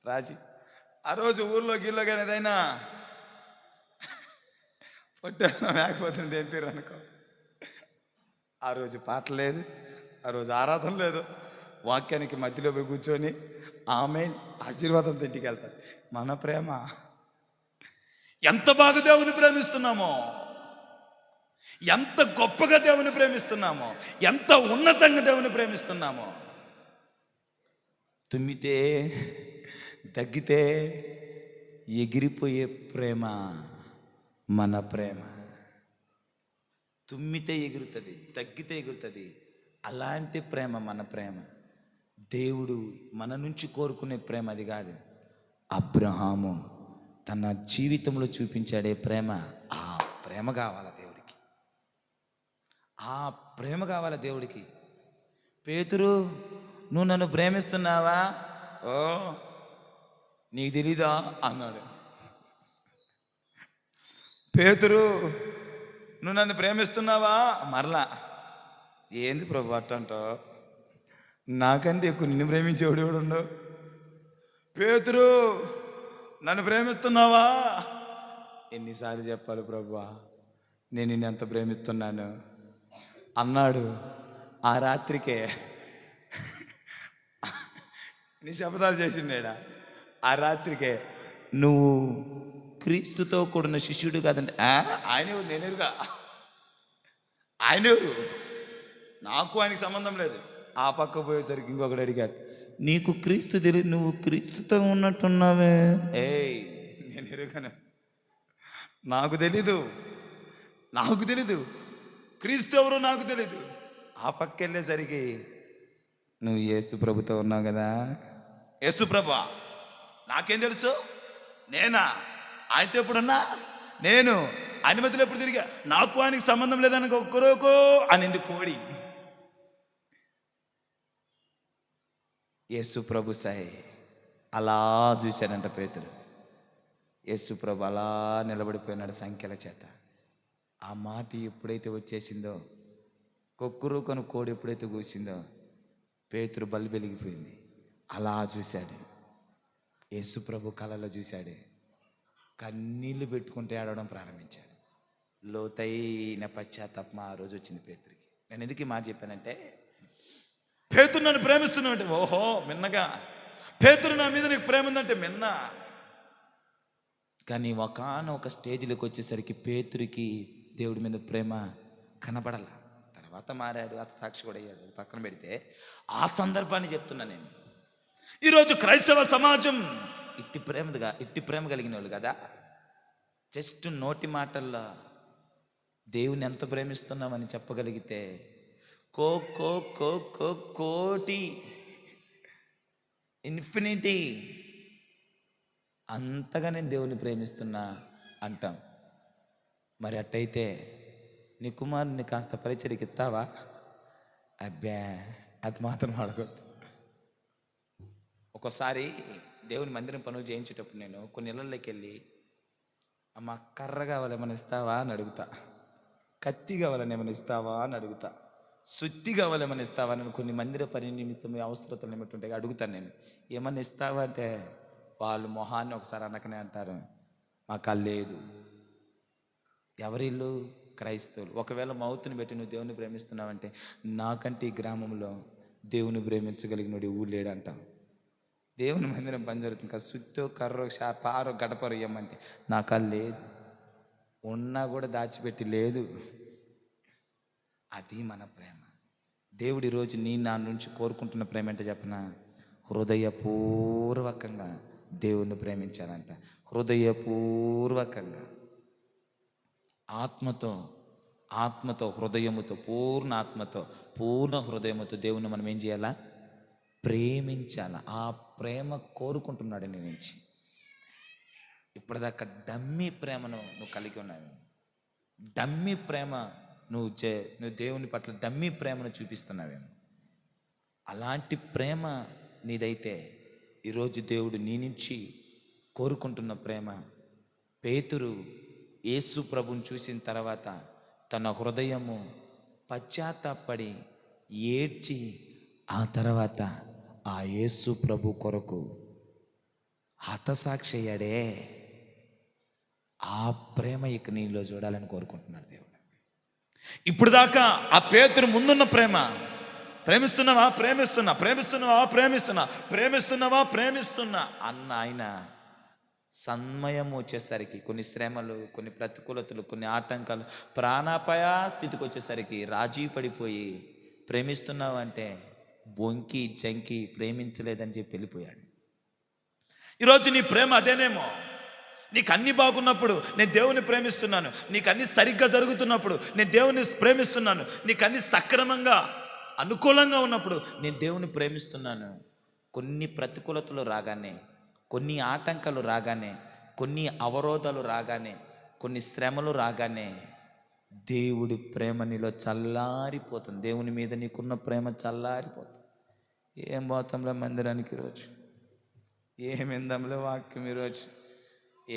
రాజీ ఆ రోజు ఊర్లో గిల్లో కానీ ఏదైనా పొట్టేళ్ళ లేకపోతుంది ఏం పేరు అనుకో, ఆ రోజు పాట లేదు, ఆ రోజు ఆరాధన లేదు, వాక్యానికి మధ్యలో పోయి కూర్చొని ఆమె ఆశీర్వాదంతో ఇంటికి వెళ్తారు. మన ప్రేమ ఎంత బాగా దేవుని ప్రేమిస్తున్నామో, ఎంత గొప్పగా దేవుని ప్రేమిస్తున్నామో, ఎంత ఉన్నతంగా దేవుని ప్రేమిస్తున్నామో. తుమ్మితే, తగ్గితే ఎగిరిపోయే ప్రేమ మన ప్రేమ. తుమ్మితే ఎగురుతుంది, తగ్గితే ఎగురుతుంది. అలాంటి ప్రేమ మన ప్రేమ. దేవుడు మన నుంచి కోరుకునే ప్రేమ అది కాదు. అబ్రహాము తన జీవితంలో చూపించాడే ప్రేమ. ఆ ప్రేమ కావాల దేవుడికి, ఆ ప్రేమ కావాల దేవుడికి. పేతురు, నువ్వు నన్ను ప్రేమిస్తున్నావా? ఓ నీకు తెలీదా అన్నాడు. పేతురు, నువ్వు నన్ను ప్రేమిస్తున్నావా? మరలా ఏంది ప్రభు అట్టంటావు? నాకంటే ఎక్కువ నిన్ను ప్రేమించేవాడు ఎవడు? పేతురు, నన్ను ప్రేమిస్తున్నావా? ఎన్నిసార్లు చెప్పాలి ప్రభువా నేను నిన్ను ఎంత ప్రేమిస్తున్నాను అన్నాడు. ఆ రాత్రికే నీ శపథాలు చేసిండేడా? ఆ రాత్రికే నువ్వు క్రీస్తుతో కూడిన శిష్యుడు కాదంటే ఆయన ఎవరు? నేనెరుగా. ఆయన ఎవరు? నాకు ఆయనకి సంబంధం లేదు. ఆ పక్క పోయేసరికి ఇంకొకటి అడిగాడు, నీకు క్రీస్తు తెలియదు, నువ్వు క్రీస్తుతో ఉన్నట్టున్నావే. ఏయ్, నేను ఎరుగను, నాకు తెలీదు, నాకు తెలీదు, క్రీస్తు ఎవరో నాకు తెలీదు. ఆ పక్క వెళ్ళేసరికి నువ్వు యేసు ప్రభుతో ఉన్నావు కదా. యేసుప్రభా, నాకేం తెలుసు? నేనా? ఆయనతో ఎప్పుడున్నా? నేను ఆయన మధ్యలో ఎప్పుడు తిరిగా? నాకు ఆయనకి సంబంధం లేదనక ఒక్కరోకో అనింది కోడి. యేసు ప్రభు సాయి అలా చూశాడంట పేతురు. యేసు ప్రభు అలా నిలబడిపోయినాడు సంఖ్యల చేత. ఆ మాట ఎప్పుడైతే వచ్చేసిందో, కొక్కురుకొని కోడి ఎప్పుడైతే కూసిందో, పేతురు బల్లి వెలిగిపోయింది. అలా చూశాడు. యేసు ప్రభు కళలో చూశాడు. కన్నీళ్లు పెట్టుకుంటే ఏడవడం ప్రారంభించాడు. లోతైన పశ్చాత్తాపం ఆ రోజు వచ్చింది పేతురికి. నేను ఎందుకు ఈ మాట చెప్పానంటే, పేతురు నన్ను ప్రేమిస్తున్నావు అంటే ఓహో మిన్నగా, పేతురు నా మీద నీకు ప్రేమ ఉందంటే మిన్న. కానీ ఒకానొక స్టేజ్లోకి వచ్చేసరికి పేతురికి దేవుడి మీద ప్రేమ కనబడాల. తర్వాత మారాడు, అత సాక్షి కూడా అయ్యాడు, అది పక్కన పెడితే ఆ సందర్భాన్ని చెప్తున్నా నేను. ఈరోజు క్రైస్తవ సమాజం ఇట్టి ప్రేమ కలిగిన వాళ్ళు కదా. జస్ట్ నోటి మాటల్లో దేవుని ఎంత ప్రేమిస్తున్నామని చెప్పగలిగితే కో కో కో కో కోటి ఇన్ఫినిటీ అంతగా నేను దేవుని ప్రేమిస్తున్నా అంటాం. మరి అట్టయితే నీ కుమారుని కాస్త పరిచర్యకి ఇస్తావా? అబ్బా, అది మాత్రం అడగొద్దు. ఒక్కోసారి దేవుని మందిరం పనులు చేయించేటప్పుడు నేను కొన్ని ఇళ్ళల్లోకి వెళ్ళి, అమ్మ కర్ర కావాలేమని ఇస్తావా అని అడుగుతా, కత్తి కావాలని ఏమైనా ఇస్తావా అని అడుగుతా, సుత్తి కావాలేమని ఇస్తావా అని కొన్ని మందిర పని నిమిత్తం అవసరతలు నిమిత్తం ఉంటాయి అడుగుతాను నేను. ఏమన్నా ఇస్తావా అంటే వాళ్ళు మొహాన్ని ఒకసారి అనకనే అంటారు, మాకు లేదు. ఎవరిల్లు? క్రైస్తవులు. ఒకవేళ మౌతుని పెట్టి నువ్వు దేవుని ప్రేమిస్తున్నావంటే, నాకంటే ఈ గ్రామంలో దేవుని ప్రేమించగలిగినోడు ఊరు లేడంటాం. దేవుని మందిరం పని జరుగుతుంది కదా, సుత్తో కర్రో పారో గడపరో ఇవ్వమంటే నాకు లేదు. ఉన్నా కూడా దాచిపెట్టి లేదు. అది మన ప్రేమ. దేవుడి రోజు నా నుంచి కోరుకుంటున్న ప్రేమ అంటే చెప్పనా, హృదయపూర్వకంగా దేవుణ్ణి ప్రేమించాలంట. హృదయపూర్వకంగా, ఆత్మతో హృదయముతో, పూర్ణ ఆత్మతో పూర్ణ హృదయముతో దేవుని మనం ఏం చేయాలా? ప్రేమించాల. ఆ ప్రేమ కోరుకుంటున్నాడు నీ నుంచి. ఇప్పటిదాకా డమ్మీ ప్రేమను నువ్వు కలిగి ఉన్నావు. డమ్మీ ప్రేమ నువ్వు దేవుని పట్ల డమ్మీ ప్రేమను చూపిస్తున్నావేమో. అలాంటి ప్రేమ నీదైతే ఈరోజు దేవుడు నీ నుంచి కోరుకుంటున్న ప్రేమ. పేతురు యేసు ప్రభుని చూసిన తర్వాత తన హృదయము పశ్చాత్తాపడి ఏడ్చి, ఆ తర్వాత ఆ యేసు ప్రభు కొరకు హతసాక్షి అయ్యాడే. ఆ ప్రేమ ఇక నీలో చూడాలని కోరుకుంటున్నాడు దేవుడు. ఇప్పుడు దాకా ఆ పేతురు ముందున్న ప్రేమ, ప్రేమిస్తున్నావా ప్రేమిస్తున్నా అన్న ఆయన సమయం వచ్చేసరికి, కొన్ని శ్రమలు, కొన్ని ప్రతికూలతలు, కొన్ని ఆటంకాలు, ప్రాణాపాయ స్థితికి వచ్చేసరికి రాజీ పడిపోయి ప్రేమిస్తున్నావు అంటే బొంకి జంకి ప్రేమించలేదని చెప్పి వెళ్ళిపోయాడు. ఈరోజు నీ ప్రేమ అదేనేమో. నీకు అన్ని బాగున్నప్పుడు నేను దేవుని ప్రేమిస్తున్నాను, నీకు అన్ని సరిగ్గా జరుగుతున్నప్పుడు నేను దేవుని ప్రేమిస్తున్నాను, నీకు అన్ని సక్రమంగా అనుకూలంగా ఉన్నప్పుడు నేను దేవుని ప్రేమిస్తున్నాను. కొన్ని ప్రతికూలతలు రాగానే, కొన్ని ఆటంకాలు రాగానే, కొన్ని అవరోధాలు రాగానే, కొన్ని శ్రమలు రాగానే దేవుడి ప్రేమ నీలో చల్లారిపోతుంది. దేవుని మీద నీకున్న ప్రేమ చల్లారిపోతుంది. ఏం పోతాంలే మందిరానికి ఈరోజు, ఏం విందాంలే వాక్యం ఈరోజు,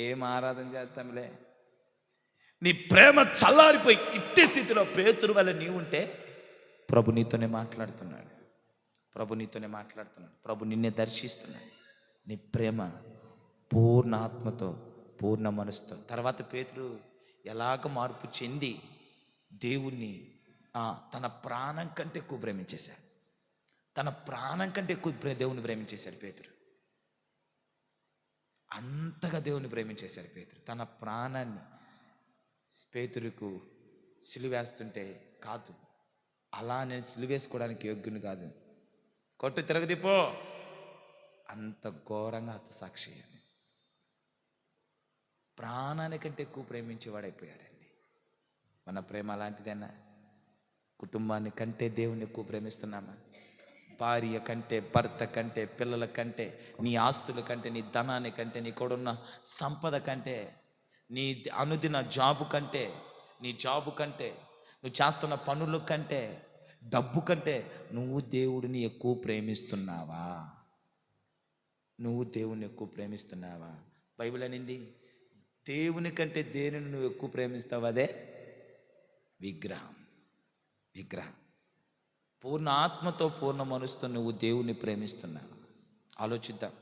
ఏం ఆరాధన చేస్తాంలే. నీ ప్రేమ చల్లారిపోయి ఇట్టి స్థితిలో పేతురు వల్ల నీవుంటే ప్రభు నీతోనే మాట్లాడుతున్నాడు. ప్రభు నిన్నే దర్శిస్తున్నాడు. నీ ప్రేమ పూర్ణ ఆత్మతో, పూర్ణ మనసుతో. తర్వాత పేతురు ఎలాగ మార్పు చెంది దేవుణ్ణి తన ప్రాణం కంటే ఎక్కువ ప్రేమించేశాడు. దేవుని ప్రేమించేశాడు పేతురు. అంతగా దేవుని ప్రేమించేశాడు పేతురు. తన ప్రాణాన్ని పేతురుకు సిలువేస్తుంటే కాదు, అలా నేను సిలువేసుకోవడానికి యోగ్యుని కాదు, కొట్టు తిరగదిపో, అంత ఘోరంగా హతసాక్షి అని ప్రాణానికంటే ఎక్కువ ప్రేమించేవాడైపోయాడండి. మన ప్రేమ అలాంటిదేనా? కుటుంబాన్ని కంటే దేవుని ఎక్కువ ప్రేమిస్తున్నామా? భార్య కంటే, భర్త కంటే, పిల్లల కంటే, నీ ఆస్తుల కంటే, నీ ధనాన్ని కంటే, నీ కొడున్న సంపద కంటే, నీ అనుదిన జాబు కంటే, నీ జాబు కంటే, నువ్వు చేస్తున్న పనుల కంటే, డబ్బు కంటే నువ్వు దేవుడిని ఎక్కువ ప్రేమిస్తున్నావా? నువ్వు దేవుని ఎక్కువ ప్రేమిస్తున్నావా? బైబిల్ అనింది, దేవుని కంటే దేనిని నువ్వు ఎక్కువ ప్రేమిస్తావు? అదే విగ్రహం. విగ్రహం. పూర్ణ ఆత్మతో, పూర్ణ మనసుతో నువ్వు దేవుని ప్రేమిస్తున్నావు. ఆలోచిద్దాం,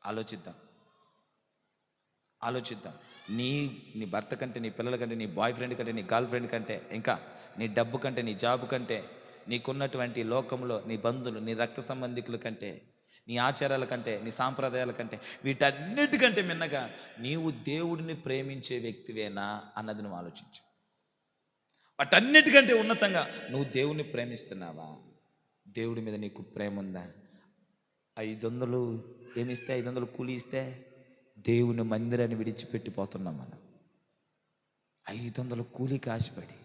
ఆలోచిద్దాం, ఆలోచిద్దాం. నీ నీ భర్త కంటే, నీ పిల్లల కంటే, నీ బాయ్ ఫ్రెండ్ కంటే, నీ గర్ల్ ఫ్రెండ్ కంటే, ఇంకా నీ డబ్బు కంటే, నీ జాబ్ కంటే, నీకున్నటువంటి లోకంలో నీ బంధువులు, నీ రక్త సంబంధికుల కంటే, నీ ఆచారాల కంటే, నీ సాంప్రదాయాల కంటే, వీటన్నిటికంటే మిన్నగా నీవు దేవుడిని ప్రేమించే వ్యక్తివేనా అన్నది నువ్వు ఆలోచించు. వాటన్నిటికంటే ఉన్నతంగా నువ్వు దేవుణ్ణి ప్రేమిస్తున్నావా? దేవుడి మీద నీకు ప్రేమ ఉందా? 500 ఏమిస్తే, 500 కూలి ఇస్తే దేవుని మందిరాన్ని విడిచిపెట్టిపోతున్నాం మనం. 500 కూలికి ఆశపడి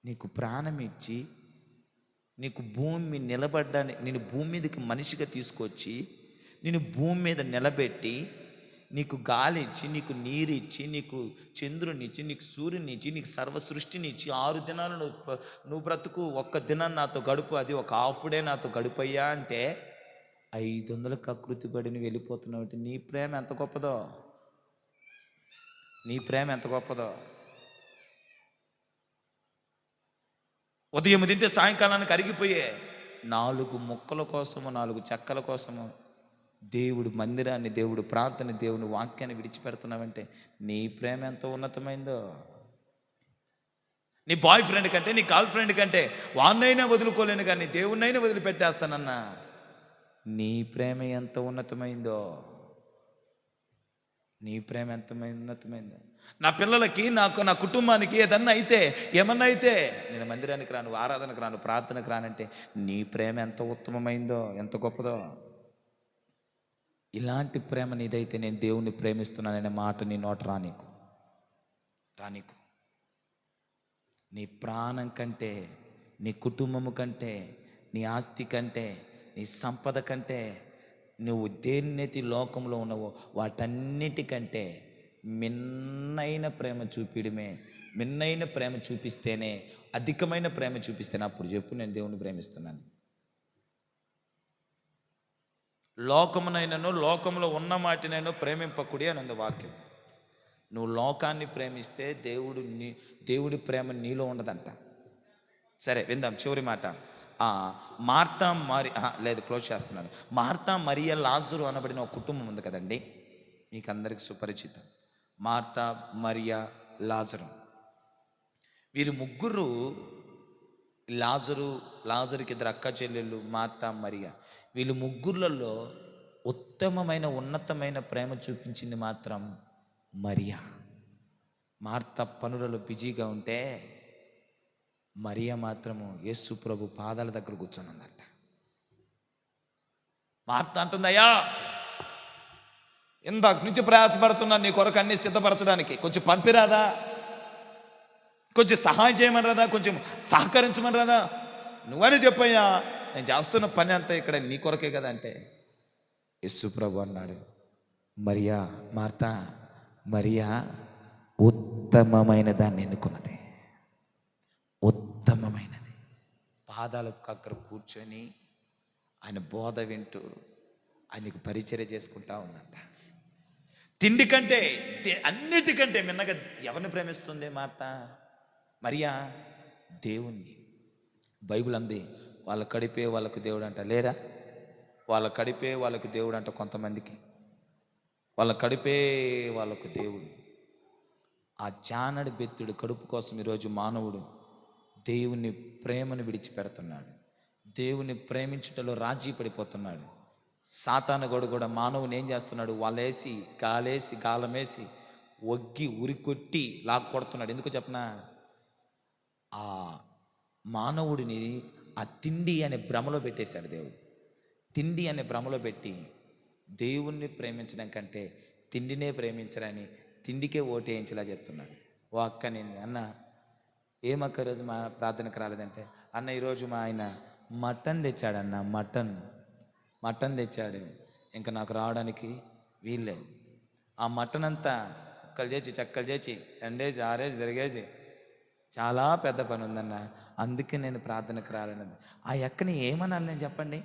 నీకు ప్రాణం ఇచ్చి, నీకు భూమి నిలబడ్డానికి, నేను భూమి మీదకి మనిషిగా తీసుకొచ్చి, నేను భూమి మీద నిలబెట్టి, నీకు గాలి ఇచ్చి, నీకు నీరు ఇచ్చి, నీకు చంద్రుని ఇచ్చి, నీకు సూర్యుని ఇచ్చి, నీకు సర్వ సృష్టిని ఇచ్చి, 6 దినాలు నువ్వు బ్రతుకు, ఒక్క దినాన్ని నాతో గడుపు, అది ఒక హాఫ్ డే నాతో గడుపయ్యా అంటే 500 కకృతి పడి నువ్వు వెళ్ళిపోతున్నావు అంటే నీ ప్రేమ ఎంత గొప్పదో, నీ ప్రేమ ఎంత గొప్పదో. ఉదయం తింటే సాయంకాలానికి అరిగిపోయే 4 ముక్కల కోసము, 4 చెక్కల కోసము దేవుడు మందిరాన్ని, దేవుడు ప్రార్థన, దేవుని వాక్యాన్ని విడిచిపెడుతున్నావంటే నీ ప్రేమ ఎంత ఉన్నతమైందో. నీ బాయ్ ఫ్రెండ్ కంటే, నీ గర్ల్ ఫ్రెండ్ కంటే వాన్నైనా వదులుకోలేను కానీ దేవుణ్ణైనా వదిలిపెట్టేస్తానన్నా నీ ప్రేమ ఎంత ఉన్నతమైందో. నీ ప్రేమ ఎంత ఉన్నతమైందో. నా పిల్లలకి, నాకు, నా కుటుంబానికి ఏదన్నా అయితే, ఏమన్నా అయితే నేను మందిరానికి రాను, ఆరాధనకు రాను, ప్రార్థనకు రానంటే నీ ప్రేమ ఎంత ఉత్తమమైందో, ఎంత గొప్పదో. ఇలాంటి ప్రేమ నీదైతే నేను దేవుణ్ణి ప్రేమిస్తున్నాననే మాట నీ నోట రానీకు. నీ ప్రాణం కంటే, నీ కుటుంబము కంటే, నీ ఆస్తి కంటే, నీ సంపద కంటే, నువ్వు దేన్నైతే లోకంలో ఉన్నావో వాటన్నిటికంటే మిన్నైన ప్రేమ చూపిడమే, మిన్నైన ప్రేమ చూపిస్తేనే, అధికమైన ప్రేమ చూపిస్తేనే అప్పుడు చెప్పు నేను దేవుని ప్రేమిస్తున్నాను. లోకమునైనను, లోకంలో ఉన్న మాటినైనా ప్రేమింపకుడి అని ఉంది వాక్యం. నువ్వు లోకాన్ని ప్రేమిస్తే దేవుడి ప్రేమ నీలో ఉండదంట. సరే విందాం చివరి మాట. మార్తా మరి లేదు, క్లోజ్ చేస్తున్నాను. మార్తా, మరియ, లాజరు అనబడిన ఒక కుటుంబం ఉంది కదండి, మీకు అందరికి సుపరిచితం. మార్తా, మరియ, లాజరు, వీరు ముగ్గురు, లాజరుకి 2 అక్క చెల్లెళ్ళు, మార్తా, మరియ, వీళ్ళు ముగ్గురులలో ఉత్తమమైన, ఉన్నతమైన ప్రేమ చూపించింది మాత్రం మరియా. మార్తా పనులలో బిజీగా ఉంటే మరియా మాత్రము యేసు ప్రభు పాదాల దగ్గర కూర్చొని ఉందంట. మార్తా అంటుందయ్యా, ఇందాక నుంచి ప్రయాసపడుతున్నాను నీ కొరకు అన్ని సిద్ధపరచడానికి, కొంచెం పంపిరాదా, కొంచెం సహాయం చేయమని రాదా, కొంచెం సహకరించమని రాదా, నువ్వని చెప్పయ్యా, నేను చేస్తున్న పని అంతా ఇక్కడ నీ కొరకే కదా అంటే యేసు ప్రభు అన్నాడు, మరియా, మార్తా, మరియా ఉత్తమమైన దాన్ని ఎన్నుకున్నది, ఉత్తమమైనది. పాదాల దగ్గర కూర్చొని ఆయన బోధ వింటూ ఆయనకు పరిచర్య చేసుకుంటా ఉందంట. తిండి కంటే, అన్నిటికంటే మిన్నగా ఎవరిని ప్రేమిస్తుంది మార్తా? మరియా దేవుణ్ణి. బైబిల్ అంది వాళ్ళ కడిపే వాళ్ళకు దేవుడు అంట. లేరా? వాళ్ళ కడిపే వాళ్ళకు దేవుడు అంట. కొంతమందికి వాళ్ళ కడిపే వాళ్ళకు దేవుడు. ఆ జానడి బెత్తుడు కడుపు కోసం ఈరోజు మానవుడు దేవుని ప్రేమను విడిచిపెడుతున్నాడు. దేవుని ప్రేమించుటలో రాజీ పడిపోతున్నాడు. సాతానుగోడు కూడా మానవుని ఏం చేస్తున్నాడు? వాళ్ళేసి, గాలమేసి ఒగ్గి ఉరికొట్టి లాక్కొడుతున్నాడు. ఎందుకు చెప్పనా? ఆ మానవుడిని ఆ తిండి అనే భ్రమలో పెట్టేశాడు దేవుడు. తిండి అనే భ్రమలో పెట్టి దేవుణ్ణి ప్రేమించడం కంటే తిండినే ప్రేమించరని తిండికే ఓటేయించేలా చెప్తున్నాడు. ఓ అక్క నింది, అన్న ఏమక్క ఈరోజు మా ప్రార్థనకు రాలేదంటే, అన్న ఈరోజు మా ఆయన మటన్ తెచ్చాడన్న, మటన్ తెచ్చాడు, ఇంకా నాకు రావడానికి వీల్లేదు. ఆ మటన్ అంతా ముక్కలు చేసి చెక్కలు చేసి 2 ఏసి 6 ఏసి తిరిగేసి చాలా పెద్ద పని ఉందన్న, అందుకే నేను ప్రార్థనకు రాలేనది. ఆ అక్కని ఏమనాలి నేను చెప్పండి?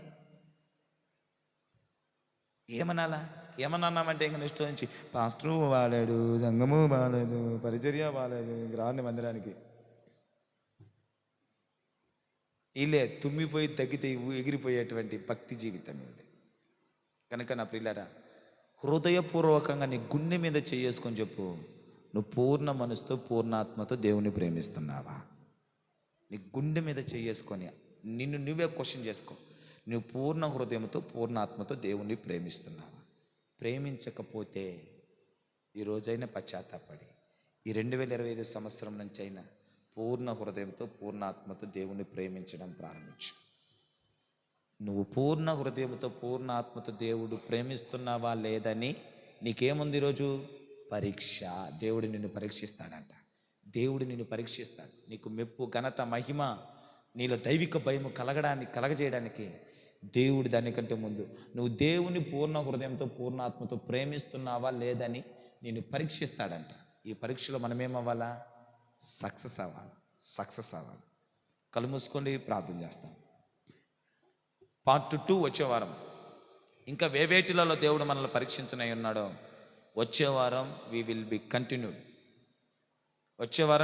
ఏమనాలా? ఏమన్నామంటే ఇంక నెక్స్ట్ నుంచి పాస్టరు బాగాలేడు, సంఘము బాగాలేదు, పరిచర్య బాగాలేదు, ఇంక రాని మందిరానికి. వీళ్ళే తుమ్మిపోయి తగ్గితే ఎగిరిపోయేటువంటి భక్తి జీవితం ఇది. కనుక నా ప్రియులారా, హృదయపూర్వకంగా నీ గుండె మీద చేసుకొని చెప్పు, నువ్వు పూర్ణ మనసుతో పూర్ణాత్మతో దేవుని ప్రేమిస్తున్నావా? నీ గుండె మీద చేసుకొని నిన్ను నువ్వే క్వశ్చన్ చేసుకో, నువ్వు పూర్ణ హృదయంతో పూర్ణాత్మతో దేవుణ్ణి ప్రేమిస్తున్నావా? ప్రేమించకపోతే ఈ రోజైనా పశ్చాత్తాపడి ఈ 2025 సంవత్సరం నుంచి అయినా పూర్ణ హృదయంతో పూర్ణాత్మతో దేవుణ్ణి ప్రేమించడం ప్రారంభించు. నువ్వు పూర్ణ హృదయంతో పూర్ణ ఆత్మతో దేవుడు ప్రేమిస్తున్నావా లేదని నీకేముంది ఈరోజు? పరీక్ష. దేవుడు నిన్ను పరీక్షిస్తాడంట. దేవుడు నిన్ను పరీక్షిస్తాడు. నీకు మెప్పు, ఘనత, మహిమ, నీలో దైవిక భయము కలగజేయడానికి దేవుడు దానికంటే ముందు నువ్వు దేవుని పూర్ణ హృదయంతో పూర్ణ ఆత్మతో ప్రేమిస్తున్నావా లేదని నిన్ను పరీక్షిస్తాడంట. ఈ పరీక్షలో మనమేమవ్వాలా? సక్సెస్ అవ్వాలి. కళ్ళు మూసుకోండి, ప్రార్థన చేస్తాం. పార్ట్ 2 వచ్చే వారం. ఇంకా వేవేటిలలో దేవుడు మనల్ని పరీక్షించనై ఉన్నాడో వచ్చే వారం వి విల్ బి కంటిన్యూడ్. వచ్చే వారం